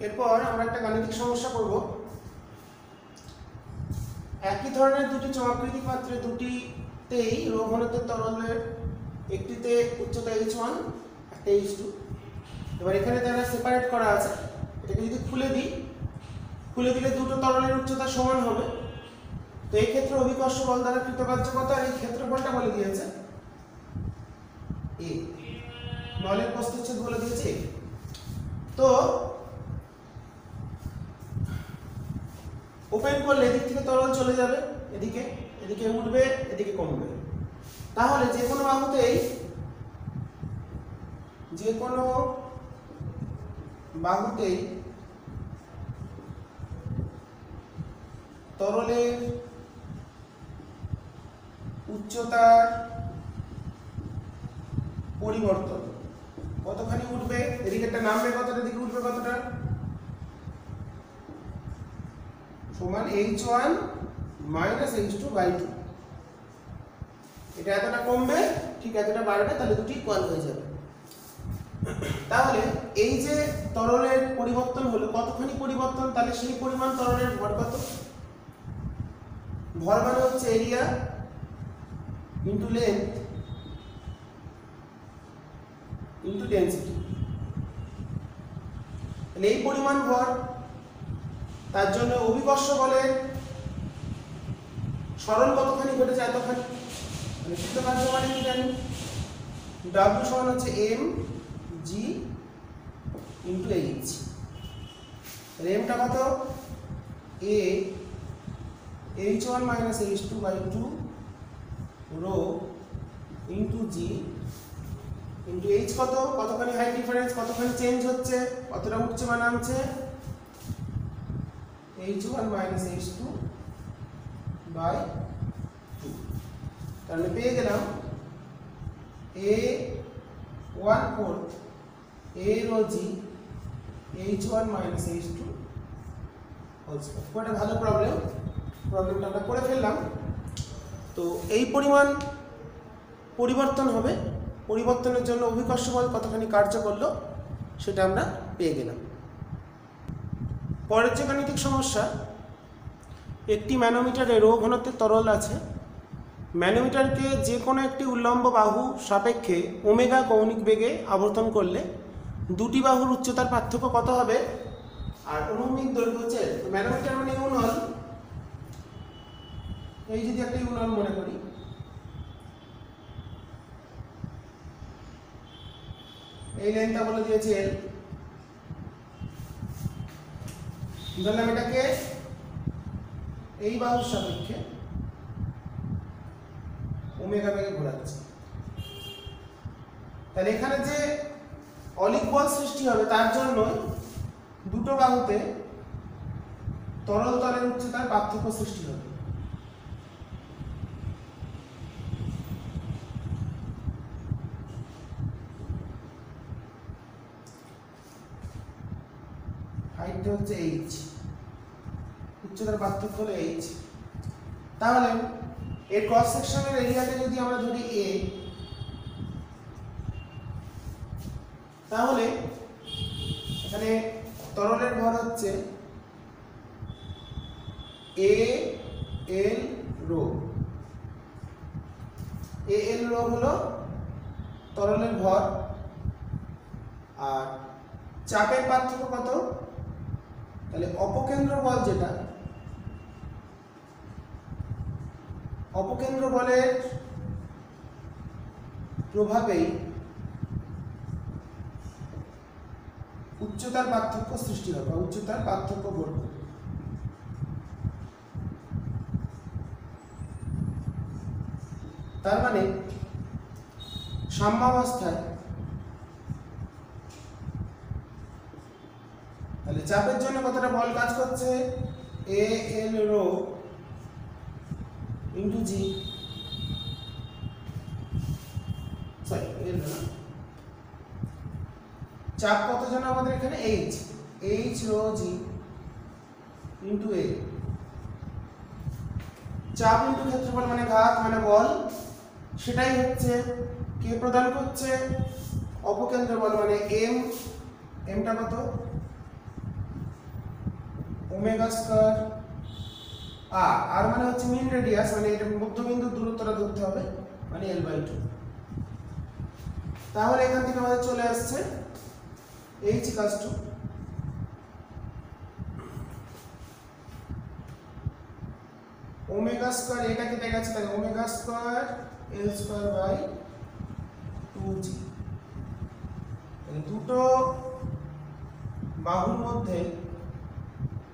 A: এরপর আমরা একটা গাণিতিক সমস্যা করব। একই ধরনের দুটি চমাকৃতি পাত্রে দুটিতেই রো ঘনত্বের তরলের একটিতে উচ্চতা h1, একটা h2। এবার এখানে যারা সেপারেট করা আছে, এটাকে যদি খুলে দিলে দুটো তরলের উচ্চতা সমান হবে। তো এই ক্ষেত্রে অভিকর্ষ বল দ্বারা কৃতকার্যকতা এই ক্ষেত্রফলটা বলে দিয়েছে এ, নলের প্রস্থচ্ছেদ বলে দিয়েছে। তো ওপেন করলে এদিক থেকে তরল চলে যাবে এদিকে, এদিকে উঠবে, এদিকে কমবে। তাহলে যে কোনো বাহুতেই তরলের উচ্চতার পরিবর্তন কতখানি উঠবে, এদিকে একটা নামবে কতটা, এদিকে উঠবে কতটা, সমান h1 মাইনাস h2/2। এটা এতটা কমবে, ঠিক এতটা বাড়বে, তাহলে দুটি ইকুয়াল হয়ে যাবে। তাহলে এই যে তরলের পরিবর্তন হলো, কতখানি পরিবর্তন, তাহলে সেই পরিমাণ তরলের ভর কত। ভর মানে হচ্ছে area into length into density. তাহলে এই পরিমাণ ভর, তার জন্য অভিকর্ষ বলের সরণ কতখানি ঘটেছে, এতখানি। মানে কৃতকার্য মানে কি জানি, W সমান হচ্ছে mg ইন্টু h। রেমটা কত, a h1 minus h2/2 rho into g into h কতখানি হাইট ডিফারেন্স, কতখানি চেঞ্জ হচ্ছে, কতটা উঠছে বা নামছে, h1 মাইনাস h2/2। তাহলে পেয়ে গেলাম a 1/4 a rho g h1 minus h2 whole square. এটা ভালো প্রবলেমটা আমরা করে ফেললাম। তো এই পরিমাণ পরিবর্তন হবে, পরিবর্তনের জন্য অভিকর্ষ বল কতখানি কার্য করলো সেটা আমরা পেয়ে গেলাম। পরের যে গাণিতিক সমস্যা, একটি ম্যানোমিটারে রো ঘনত্বের তরল আছে। ম্যানোমিটারকে যে কোনো একটি উল্লম্ব বাহু সাপেক্ষে ওমেগা কৌণিক বেগে আবর্তন করলে দুটি বাহুর উচ্চতার পার্থক্য কত হবে আর অনুভূমিক দৈর্ঘ্য হচ্ছে। ম্যানোমিটার মানে ইউনল, এই যদি একটা ইউনল মনে করি, এই লেন্থটা বলে দিয়েছে এল। ধরলাম এটাকে এই বাহুর সাপেক্ষে ওমেগা বেগে ঘোরাচ্ছে। তাহলে এখানে যে অলিক বল সৃষ্টি হবে তার জন্য দুটো বাহুতে তরল তলের উচ্চতার পার্থক্য সৃষ্টি হবে। হাইটটা হচ্ছে h, উচ্চতার পার্থক্য হলো h। তাহলে এর ক্রস সেকশনের এরিয়াকে যদি আমরা ধরি a, তাহলে এখানে তরলের ভর হচ্ছে a l rho. a l rho হলো তরলের ভর, আর চাপের পার্থক্য কত, তাহলে অপকেন্দ্র বল যেটা, অপকেন্দ্র বলের প্রভাবেই উচ্চতার পার্থক্য সৃষ্টি হবে, উচ্চতার পার্থক্য ঘটবে। তার মানে সাম্যাবস্থায় তাহলে চাপের জন্য কতটা বল কাজ করছে, এ এল রো ইন্টু জি, সরি এল না, চাপ কত জন আমাদের এখানে এইচ, এইচ রো জি ইন্টু এ, চাপ ইন্টু ক্ষেত্রফল মানে ঘাত মানে বল, সেটাই হচ্ছে কে প্রদান করছে, অপকেন্দ্র বল মানে এম, এমটা কত ওমেগা স্কয়ার আর, আর মানে হচ্ছে মিন রেডিয়াস মানে এটা মধ্যবিন্দুর দূরত্বটা ধরতে হবে মানে L/2। তাহলে এখান থেকে আমাদের চলে আসছে H equals to omega square, এটা কেটে গেছে তাহলে omega square L square by 2g। দুটো বাহুর মধ্যে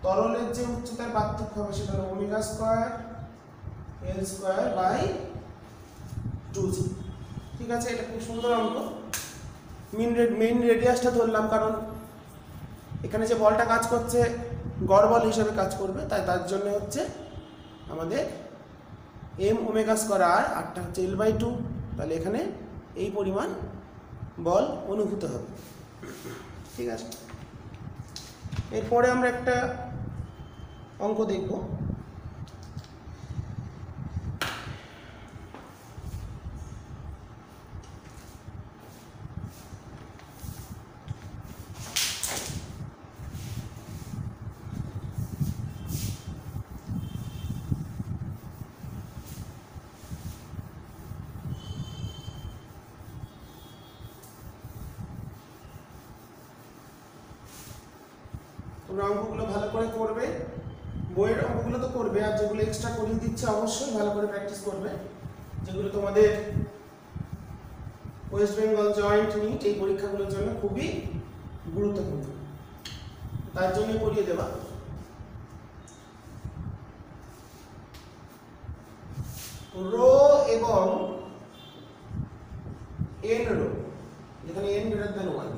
A: তরলের যে উচ্চতার পার্থক্য হবে সেটা হলো omega square L square by 2g। ঠিক আছে, এটা খুব সুন্দর অঙ্ক। মেইন রেডিয়াসটা ধরলাম কারণ এখানে যে বলটা কাজ করছে গড় বল হিসেবে কাজ করবে, তাই তার জন্য হচ্ছে আমাদের এম ওমেগা স্কয়ার আর, আরটা হচ্ছে L/2, তাহলে এখানে এই পরিমাণ বল অনুভূত হবে। ঠিক আছে, এরপরে আমরা একটা অঙ্ক দেখব। তোমরা অঙ্কগুলো ভালো করে করবে, বইয়ের অঙ্কগুলো তো করবে, আর যেগুলো এক্সট্রা করিয়ে দিচ্ছে অবশ্যই ভালো করে প্র্যাকটিস করবে, যেগুলো তোমাদের ওয়েস্ট বেঙ্গল জয়েন্ট নিট এই পরীক্ষাগুলোর জন্য খুবই গুরুত্বপূর্ণ, তার জন্য করিয়ে দেওয়া। রো এবং এন রো, যেখানে n greater than 1,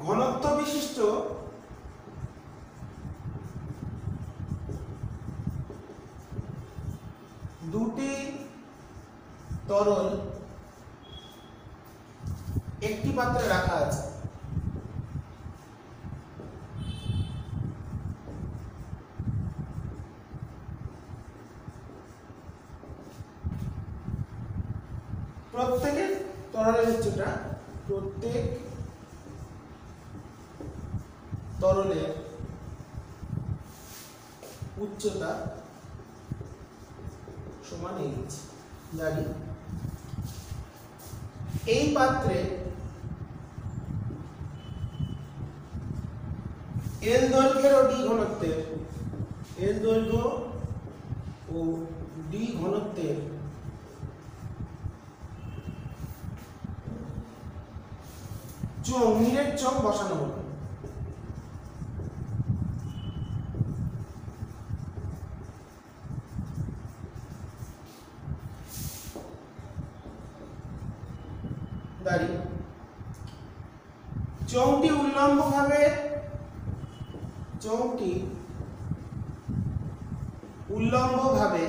A: ঘনত্ব বিশিষ্ট দুটি তরল একটি পাত্রে রাখা আছে। প্রত্যেকের তরলের উচ্চতা, প্রত্যেক তরলের উচ্চতা সমান h জানি। এই পাত্রে L দৈর্ঘ্যের ও D ঘনত্বের, L দৈর্ঘ্য ও D ঘনত্বের চোঙ, নিরেট চোঙ বসানো হলো। চোঙটি উল্লম্বভাবে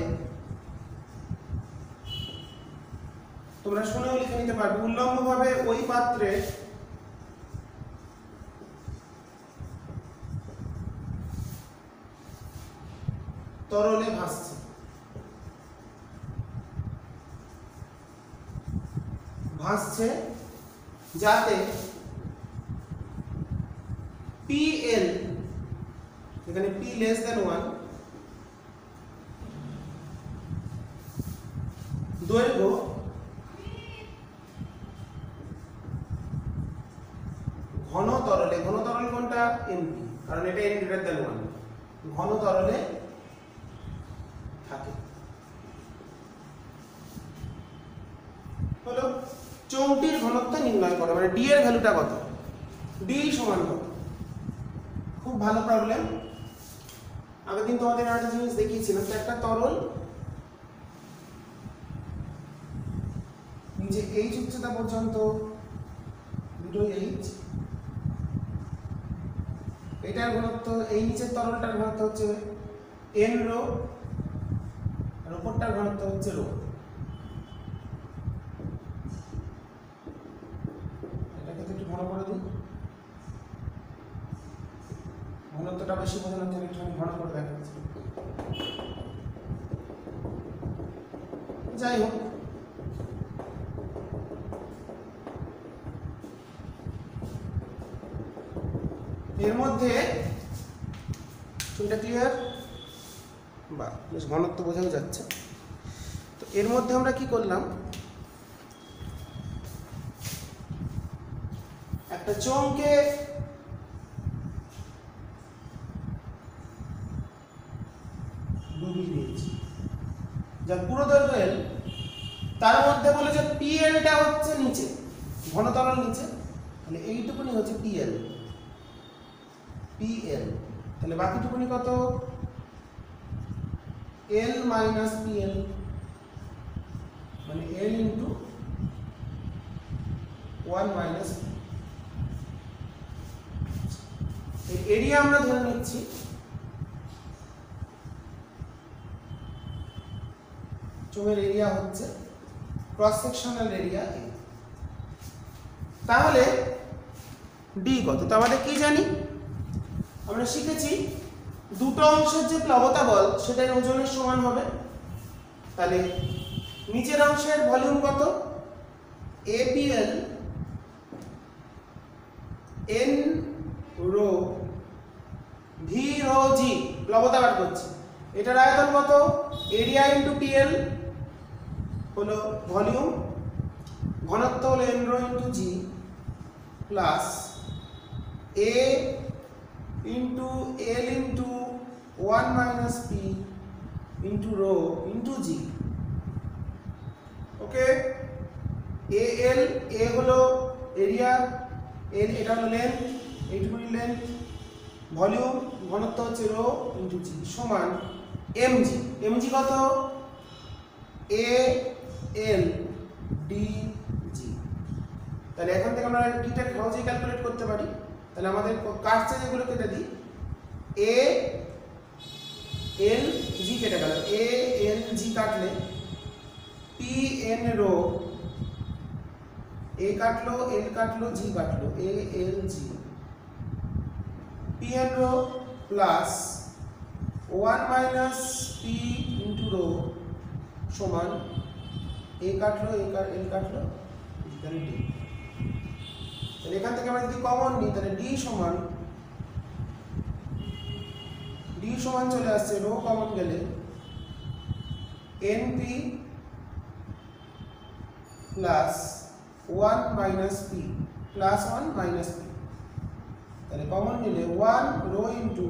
A: তোমরা শুনেও লিখে নিতে পারবে, উল্লম্বভাবে ওই পাত্রে তরলে ভাসছে যাতে PL, এখানে P less than 1, দৈর্ঘ্য ঘন তরলে, ঘন তরল কোনটা NP, কারণ এটা n greater than 1, ঘন তরলে থাকে। হলো চৌংটির ঘনত্ব নির্ণয় করো, মানে ডি এর ভ্যালুটা কত, ডি সমান কত। খুব ভালো প্রবলেম। আগের দিন তোমাদের একটা জিনিস দেখিয়েছিলাম, তো একটা তরল নিচে এইচ উচ্চতা পর্যন্ত দুটো এইচ, এটার ঘনত্ব, এই নিচের তরলটার ঘনত্ব হচ্ছে এন রো, আর উপরটার ঘনত্ব হচ্ছে রো। এটাকে তো একটু ঘন করে দিই, ঘনত্বটা বেশি বোঝানোর জন্য একটু ঘন করে দেখাচ্ছি। যাই হোক, এর মধ্যে চুলটা ক্লিয়ার, বা বেশ ঘনত্ব বোঝাও যাচ্ছে। তো এর মধ্যে আমরা কি করলাম, একটা চোঙকে ডুবিয়ে দিয়েছি, যার পুরো দৈর্ঘ্য এল, তার মধ্যে বলে যে পিএলটা হচ্ছে নিচে, ঘনতরল নিচে, তাহলে এইটুকুনি হচ্ছে পিএল, পিএল। তাহলে বাকিটুকুনি কত, এল মাইনাস পিএল, মানে এল ইন্টু 1 মাইনাস। এই এরিয়া আমরা ধরে নিচ্ছি চোঙের এরিয়া হচ্ছে ক্রস সেকশনাল এরিয়া এ। তাহলে ডি কত, তো আমাদের কি জানি, আমরা শিখেছি দুটো অংশের যে প্লবতা বল সেটাই ওজনের সমান হবে। তাহলে নিচের অংশের ভলিউম কত, APL N rho V rho G, প্লবতা বার করছি, এটার আয়তন কত, এরিয়া ইন্টু পিএল হলো ভলিউম, ঘনত্ব হলো N rho into G, plus A into L into 1 minus P into rho into G. Okay, A L, A হলো এরিয়া, এল এটা হলো লেন্থ, এইটুকুনি লেন্থ, ভলিউম, ঘনত্ব হচ্ছে রো ইন্টু জি, সমান এমজি। এমজি কত, এ এল ডি জি। তাহলে এখান থেকে আমরা ডিটা সহজেই ক্যালকুলেট করতে পারি। তাহলে আমাদের কাটছে যেগুলো কেটে দিই, এ এল জি কেটে গেল, এ এল জি কাটলে পি এন রো, এ কাটলো, এল কাটলো, জি কাটলো, A L G, P N rho plus 1 minus P into rho সমান এ কাটলো, এল কাটলো, এখানে ডি। তাহলে এখান থেকে আমরা যদি কমন নিই, তাহলে ডি সমান চলে আসছে, রো কমন গেলে NP plus 1 minus P plus 1 minus P. তাহলে কমন নিলে 1 rho into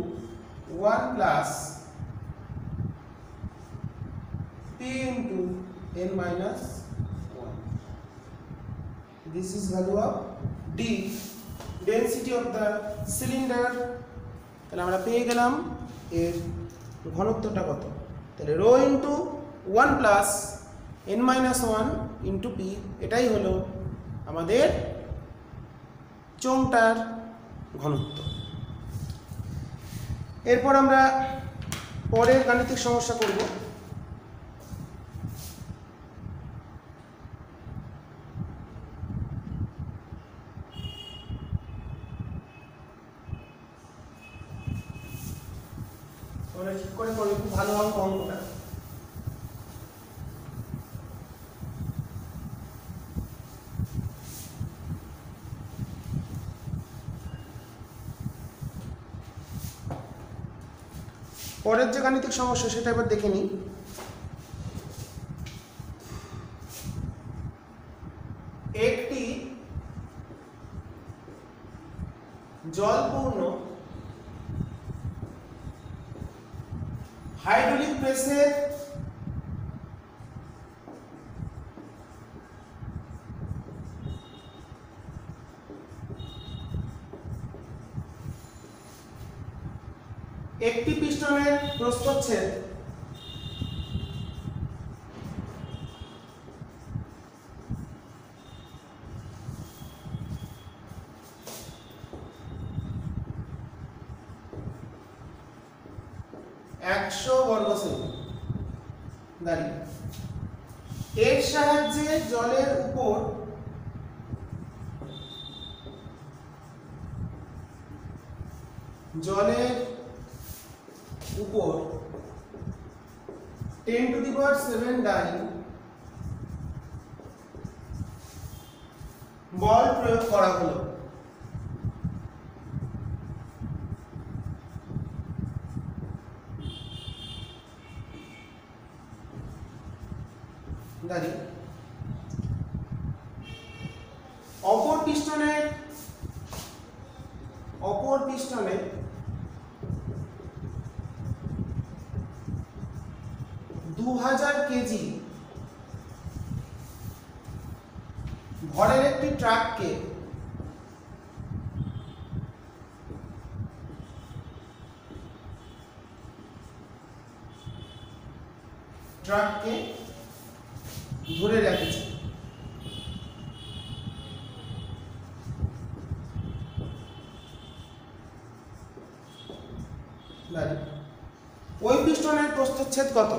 A: 1 plus P into n minus 1. This is value of D, density of the cylinder. তাহলে আমরা পেয়ে গেলাম এর ঘনত্বটা কত, তাহলে rho into 1 plus n minus 1 into P, এটাই হলো আমাদের চোঙটার ঘনত্ব। এরপর আমরা পরের গাণিতিক সমস্যা করব। ঠিক করে করবে, খুব ভালো অঙ্ক অঙ্কটা। পরের যে গাণিতিক সমস্যা সেটা এবার দেখে নিই। একটি জলপূর্ণ হাইড্রোলিক প্রেসের একটি পিস্টনের প্রস্থচ্ছেদ বর্গ সেমি দাঁড়িয়ে এর সাহায্যে জলের উপর জলের উপর 10⁷ ডাইন বল প্রয়োগ করা হলো। দাঁড়িয়ে অপর পিস্টনে 2000 কেজি ভরের একটি ট্রাককে ধরে রেখেছে। ওই পিস্টনের প্রস্থচ্ছেদ কত?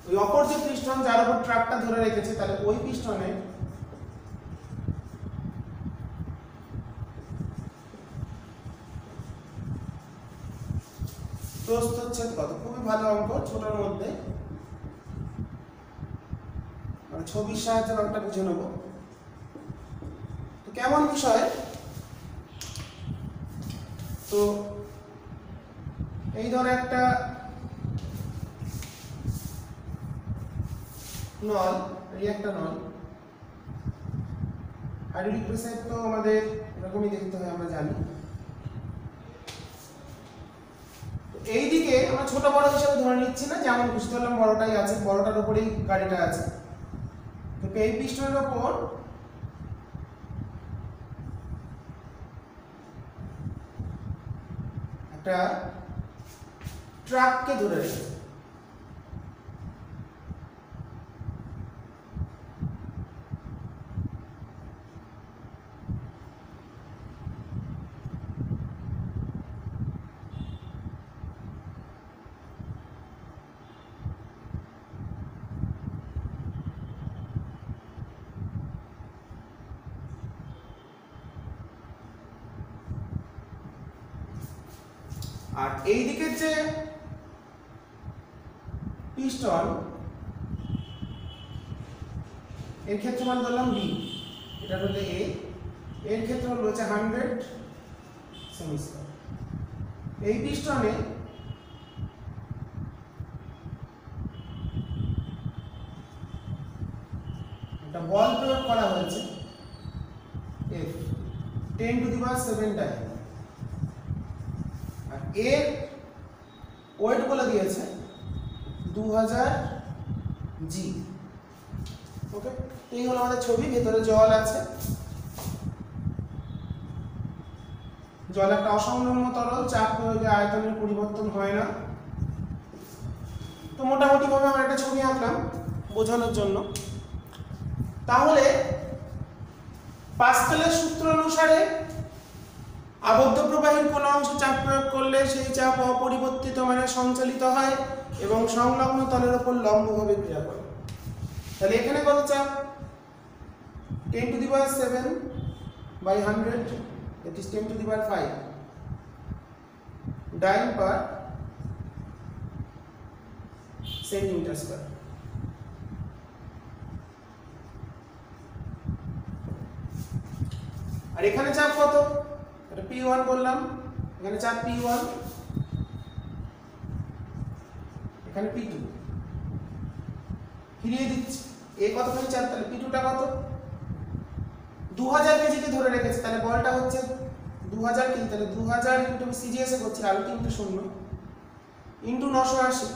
A: ওই অপর যে পিস্টন যার উপর ট্রাকটা ধরে রেখেছে, তাহলে ওই পিস্টনের প্রস্থচ্ছেদ কত? খুবই ভালো অঙ্ক, ছোটর মধ্যে ছবির সাহায্যে অঙ্কটা বুঝে নেব। তো কেমন বিষয়? তো এই ধর একটা নল, এই একটা নল, হাইড্রোলিক প্রেসার তো আমাদের এরকমই দেখতে হয়, আমরা জানি। এইদিকে আমরা ছোট বড় হিসেবে ধরে নিচ্ছি না, যেমন খুশি ধরলাম বড়টাই আছে, বড়টার উপরেই গাড়িটা আছে। তো এই পিস্টনের উপর একটা ট্রাককে ধরে রেখেছে। আর এই দিকের যে পিস্টন, এর ক্ষেত্রফল ধরলাম বি, এটা হলো এ, এর ক্ষেত্রফল হচ্ছে 100 সেমি স্কয়ার। এই পিস্টনে একটা বল প্রয়োগ করা হয়েছে F 10⁷ ডাইন, আর এর ওয়েট বলে দিয়েছে 2000 জি। ওকে, এই হলো আমাদের ছবি। ভেতরে জল আছে, জল একটা অসংলগ্ন তরল, চাপ প্রয়োগে আয়তনের পরিবর্তন হয় না। তো মোটামুটি ভাবে আমরা একটা ছবি আঁকলাম বোঝানোর জন্য। তাহলে পাস্কালের সূত্র অনুসারে আবদ্ধ প্রবাহীর কোন অংশে চাপ প্রয়োগ করলে সেই চাপ অপরিবর্তিত মানে সঞ্চালিত হয় এবং সংলগ্ন তলের উপর লম্বভাবে ক্রিয়া করে। তাহলে এখানে কত চাপ? 10⁷/100, that is 10⁵ dyne per centimetre square. আর এখানে চাপ কত? এটা P1 বললাম, এখানে চাপ P1, এখানে P2। ফিরিয়ে দিচ্ছি, এ কতখানি চাপ, তাহলে P2টা কত? 2000 কেজিকে ধরে রেখেছে, তাহলে বলটা হচ্ছে 2000 কেজি, তাহলে 2000 ইন্টু সিজিএস এ করছি, আলু into 0 into 980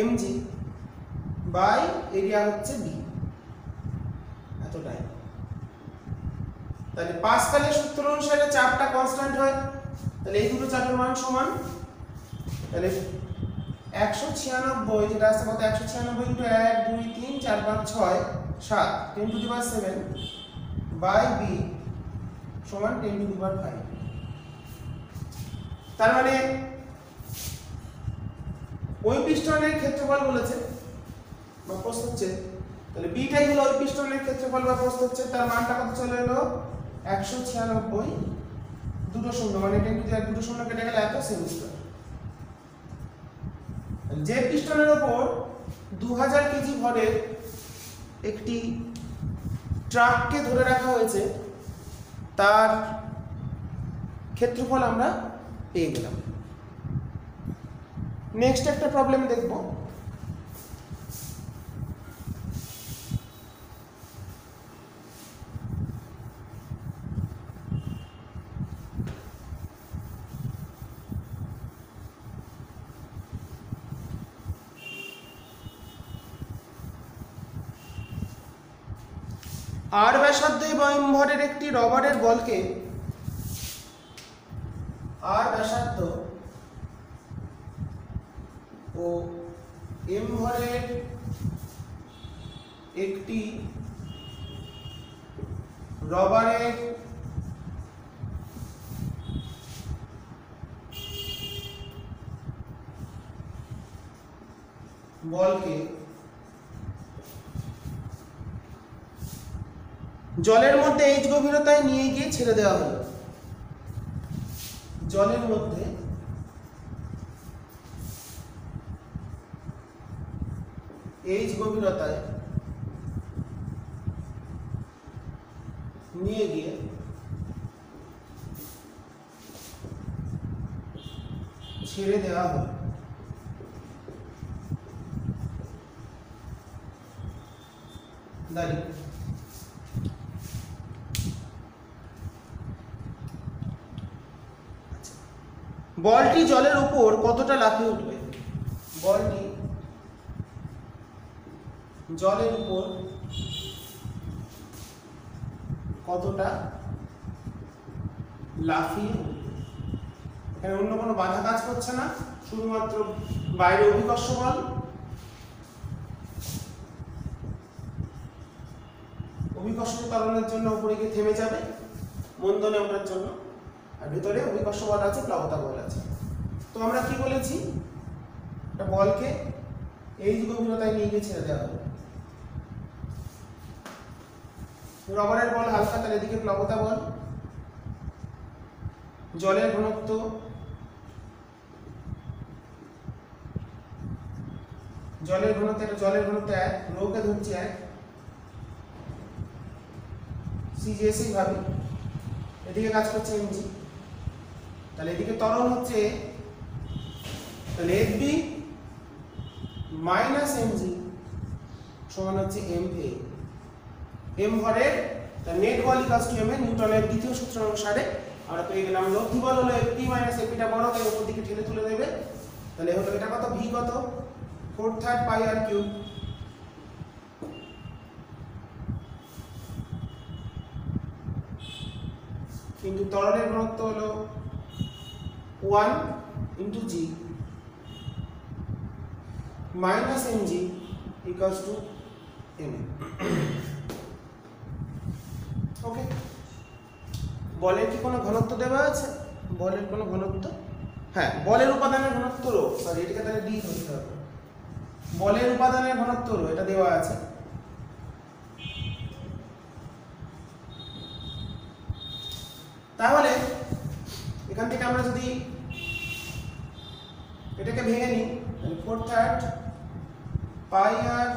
A: mg by area হচ্ছে বি, এতটাই। তাহলে পাস্কালের সূত্র অনুসারে চাপটা কনস্ট্যান্ট হয়, তাহলে এই দুটো চাপের মান সমান। তাহলে 196 যেটা আছে কত 196 into 1 2 3 4 5 6 7 10 to the power 7 by B সমান 10 টু দি পাওয়ার 5। তার মানে ওই পিস্টনের ক্ষেত্রফল বলেছে বা প্রস্থ হচ্ছে, তাহলে বিটাই হলো ওই পিস্টনের ক্ষেত্রফল বা প্রস্থ হচ্ছে, তার মানটা কত চলে এলো 196 দুটো শূন্য, মানে 10 টু দি পাওয়ার দুটো শূন্য কেটে গেলে এত সেমিস্টার। যে পিস্টনের উপর 2000 কেজি ভরের একটি ট্রাককে ধরে রাখা হয়েছে তার ক্ষেত্রফল আমরা পেয়ে গেলাম। নেক্সট একটা প্রবলেম দেখব। আর ব্যাসার্ধ এবং এম ভরের একটি রবারের বলকে আর ব্যাসার্ধ ও এম ভরের একটি রবারের বলকে জলের মধ্যে এইচ গভীরতায় নিয়ে গিয়ে ছেড়ে দেওয়া হলো। জলের মধ্যে এইচ গভীরতায় নিয়ে গিয়ে ছেড়ে দেওয়া হলো। দাঁড়িয়ে বলটি জলের উপর কতটা লাফিয়ে উঠবে? বলটি জলের উপর কতটা লাফিয়ে উঠবে? এখানে অন্য কোনো বাধা কাজ করছে না, শুধুমাত্র বাইরে অভিকর্ষ বল, অভিকর্ষ ত্বরণের জন্য উপরে গিয়ে থেমে যাবে মন্দনে ওঠার জন্য, আর ভিতরে অভিকর্ষ বল আছে, প্লাবতা বল আছে। তো আমরা কি বলেছি, একটা বলকে এইচ গভীরতায় নিয়ে গিয়ে ছেড়ে দেওয়া হবে। রবারের বল হালকা, তাহলে এদিকে প্লাবতা বল, জলের ঘনত্ব জলের ঘনত্ব 1, রোকে ধরছি 1, সিজিএসই ভাবি, এদিকে কাজ করছে এমজি, তাহলে এদিকে ত্বরণ হচ্ছে, তাহলে এফবি মাইনাস এমজি সমান হচ্ছে এমএ। এম ভরের নেট বল ইকুয়ালস টু এম এ, নিউটনের দ্বিতীয় সূত্র অনুসারে আমরা পেয়ে গেলাম লব্ধি বল হলো এফপি মাইনাস এফপিটা বড়, তাই উপর দিকে ঠেলে তুলে দেবে, তাহলে হলো এটা কত, ভি কত 4/3 পাই আর কিউব, কিন্তু ত্বরণের ঘনত্ব হলো 1 into G minus MG equals to M. Okay, বলের কি কোনো ঘনত্ব দেওয়া আছে? বলের কোনো ঘনত্ব, হ্যাঁ, বলের উপাদানের ঘনত্ব রো, সরি এটাকে তাহলে ডি ধরতে হবে। বলের উপাদানের ঘনত্ব রো, এটা দেওয়া আছে। তাহলে এখান থেকে আমরা যদি এটাকে ভেঙে নিই, তাহলে 4/3 pi R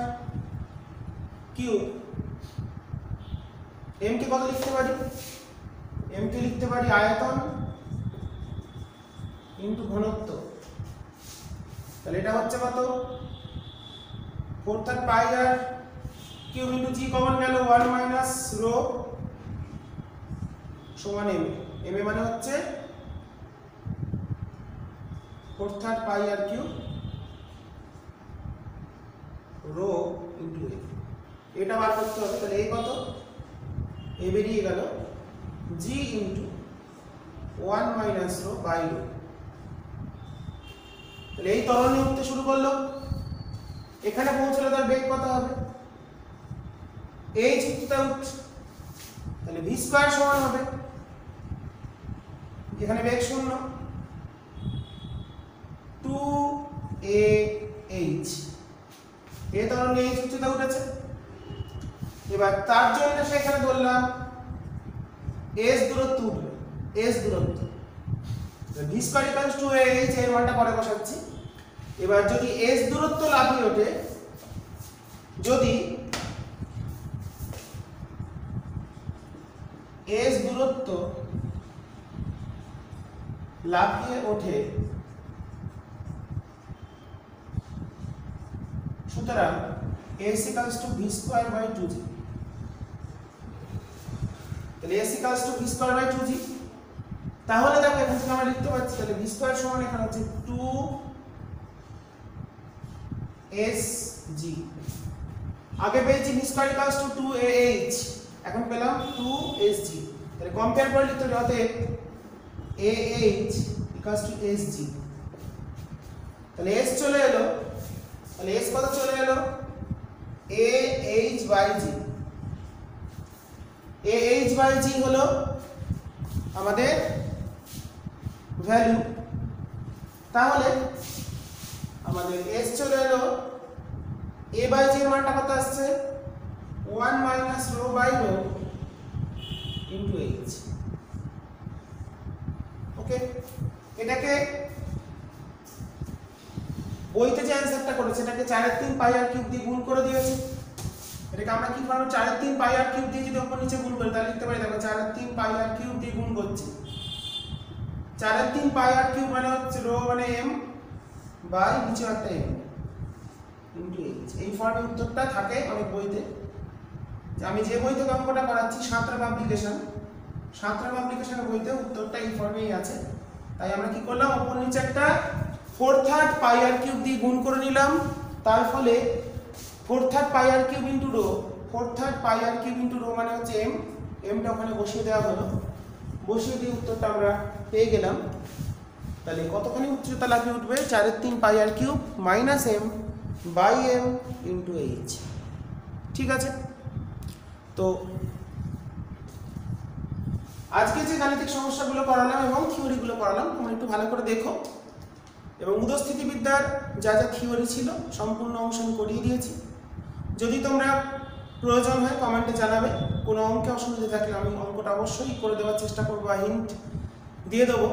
A: cube, M K কত লিখতে পারি? এম কে লিখতে পারি আয়তন ইনটু ঘনত্ব, তাহলে এটা হচ্ছে কত 4/3 পাই আর কিউব ইনটু জি কমন গেল 1 মাইনাস রো সমান এম। এম এ মানে হচ্ছে 4/3 pi R cube rho into a, এটা বার করতে হবে। তাহলে এই কত, এ বেরিয়ে গেল G into 1 minus rho by rho তাহলে এই তরল নিয়ে উঠতে শুরু করলো, এখানে পৌঁছলে তার বেগ কত হবে h উঠতে, তাহলে v স্কয়ার সমান হবে এখানে বেগ 0 2ah, এই তরল নিয়ে h উচ্চতা উঠেছে। এবার তার জন্য সেখানে বললাম s দূরত্ব উঠবে, s দূরত্ব v square equals to ah, এর মানটা পরে বসাচ্ছি। এবার যদি s দূরত্ব লাফিয়ে ওঠে, যদি s দূরত্ব লাফিয়ে ওঠে, সুতরাং s equals to v square by 2g, তাহলে s equals to v square by 2g। তাহলে দেখো এখান থেকে আমরা লিখতে পাচ্ছি, তাহলে v স্কয়ার সমান এখানে হচ্ছে 2sg, আগে পেয়েছি v square equals to 2ah, এখন পেলাম 2sg, তাহলে কম্পেয়ার করে লিখতে হবে অতএব ah ইকুয়ালস টু sg, তাহলে s চলে এলো, তাহলে s কত চলে এলো ah by g, ah by g হলো আমাদের ভ্যালু, তাহলে আমাদের s চলে এলো a বাই g এর মানটা কত আসছে 1 minus rho by rho into h। Okay, এটাকে বইতে যে অ্যানসারটা করেছে এটাকে 4/3 পাই আর কিউব দিয়ে গুণ করে দিয়েছে। এটাকে আমরা কি করব, 4/3 পাই আর কিউব দিয়ে যদি উপর নিচে গুণ করি তাহলে লিখতে পারি, দেখো 4/3 পাই আর কিউব দিয়ে গুণ করছি, 4/3 পাই আর কিউব মানে হচ্ছে রো মানে m বাই নিচে একটা m ইনটু h। এই ফর্মে উত্তরটা থাকে অনেক বইতে। আমি যে বই থেকে অঙ্কটা করাচ্ছি সাঁতরা পাবলিকেশনের বইতে উত্তরটা এই ফর্মেই আছে। তাই আমরা কি করলাম, উপর নিচে একটা 4/3 পাই আর কিউব দিয়ে গুণ করে নিলাম, তার ফলে 4/3 pi R cube into rho, 4/3 pi R cube into rho মানে হচ্ছে m, mটা ওখানে বসিয়ে দেওয়া হলো, বসিয়ে দিয়ে উত্তরটা আমরা পেয়ে গেলাম। তাহলে কতখানি উচ্চতা লাফিয়ে উঠবে 4/3 pi R cube minus m by m into h। ঠিক আছে, তো আজকে যে গাণিতিক সমস্যাগুলো করালাম এবং থিওরিগুলো করালাম তোমরা একটু ভালো করে দেখো, এবং উদস্থিতিবিদ্যার যা যা থিওরি ছিল সম্পূর্ণ অংশ আমি করিয়ে দিয়েছি। যদি তোমরা প্রয়োজন হয় কমেন্টে জানাবে, কোনো অঙ্কে অসুবিধা থাকলে আমি অঙ্কটা অবশ্যই করে দেওয়ার চেষ্টা করবো বা হিন্ট দিয়ে দেবো,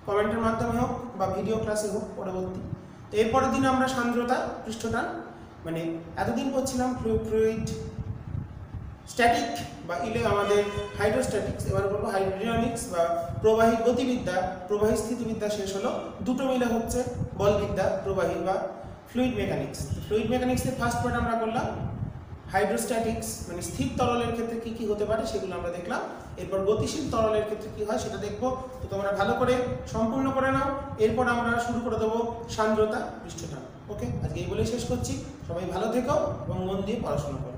A: কমেন্টের মাধ্যমে হোক বা ভিডিও ক্লাসে হোক পরবর্তী। তো এরপরের দিন আমরা সান্দ্রতা পৃষ্ঠটান মানে এতদিন করছিলাম ফ্লুইড স্ট্যাটিক বা আমাদের হাইড্রোস্ট্যাটিক্স, এবার বলবো হাইড্রোডাইনামিক্স বা প্রবাহী গতিবিদ্যা, প্রবাহী স্থিতিবিদ্যা শেষ হলো, দুটো মিলে হচ্ছে বলবিদ্যা, প্রবাহী বা ফ্লুইড মেকানিক্স। ফ্লুইড মেকানিক্সের ফার্স্ট পার্ট আমরা করলাম, হাইড্রোস্ট্যাটিক্স মানে স্থির তরলের ক্ষেত্রে কি কি হতে পারে সেগুলো আমরা দেখলাম, এরপর গতিশীল তরলের ক্ষেত্রে কি হয় সেটা দেখবো। তো তোমরা ভালো করে সম্পূর্ণ করে নাও, এরপর আমরা শুরু করে দেবো সান্দ্রতা পৃষ্ঠটান। ওকে, আজকে এই বলেই শেষ করছি, সবাই ভালো থেকো এবং মন দিয়ে পড়াশোনা করো।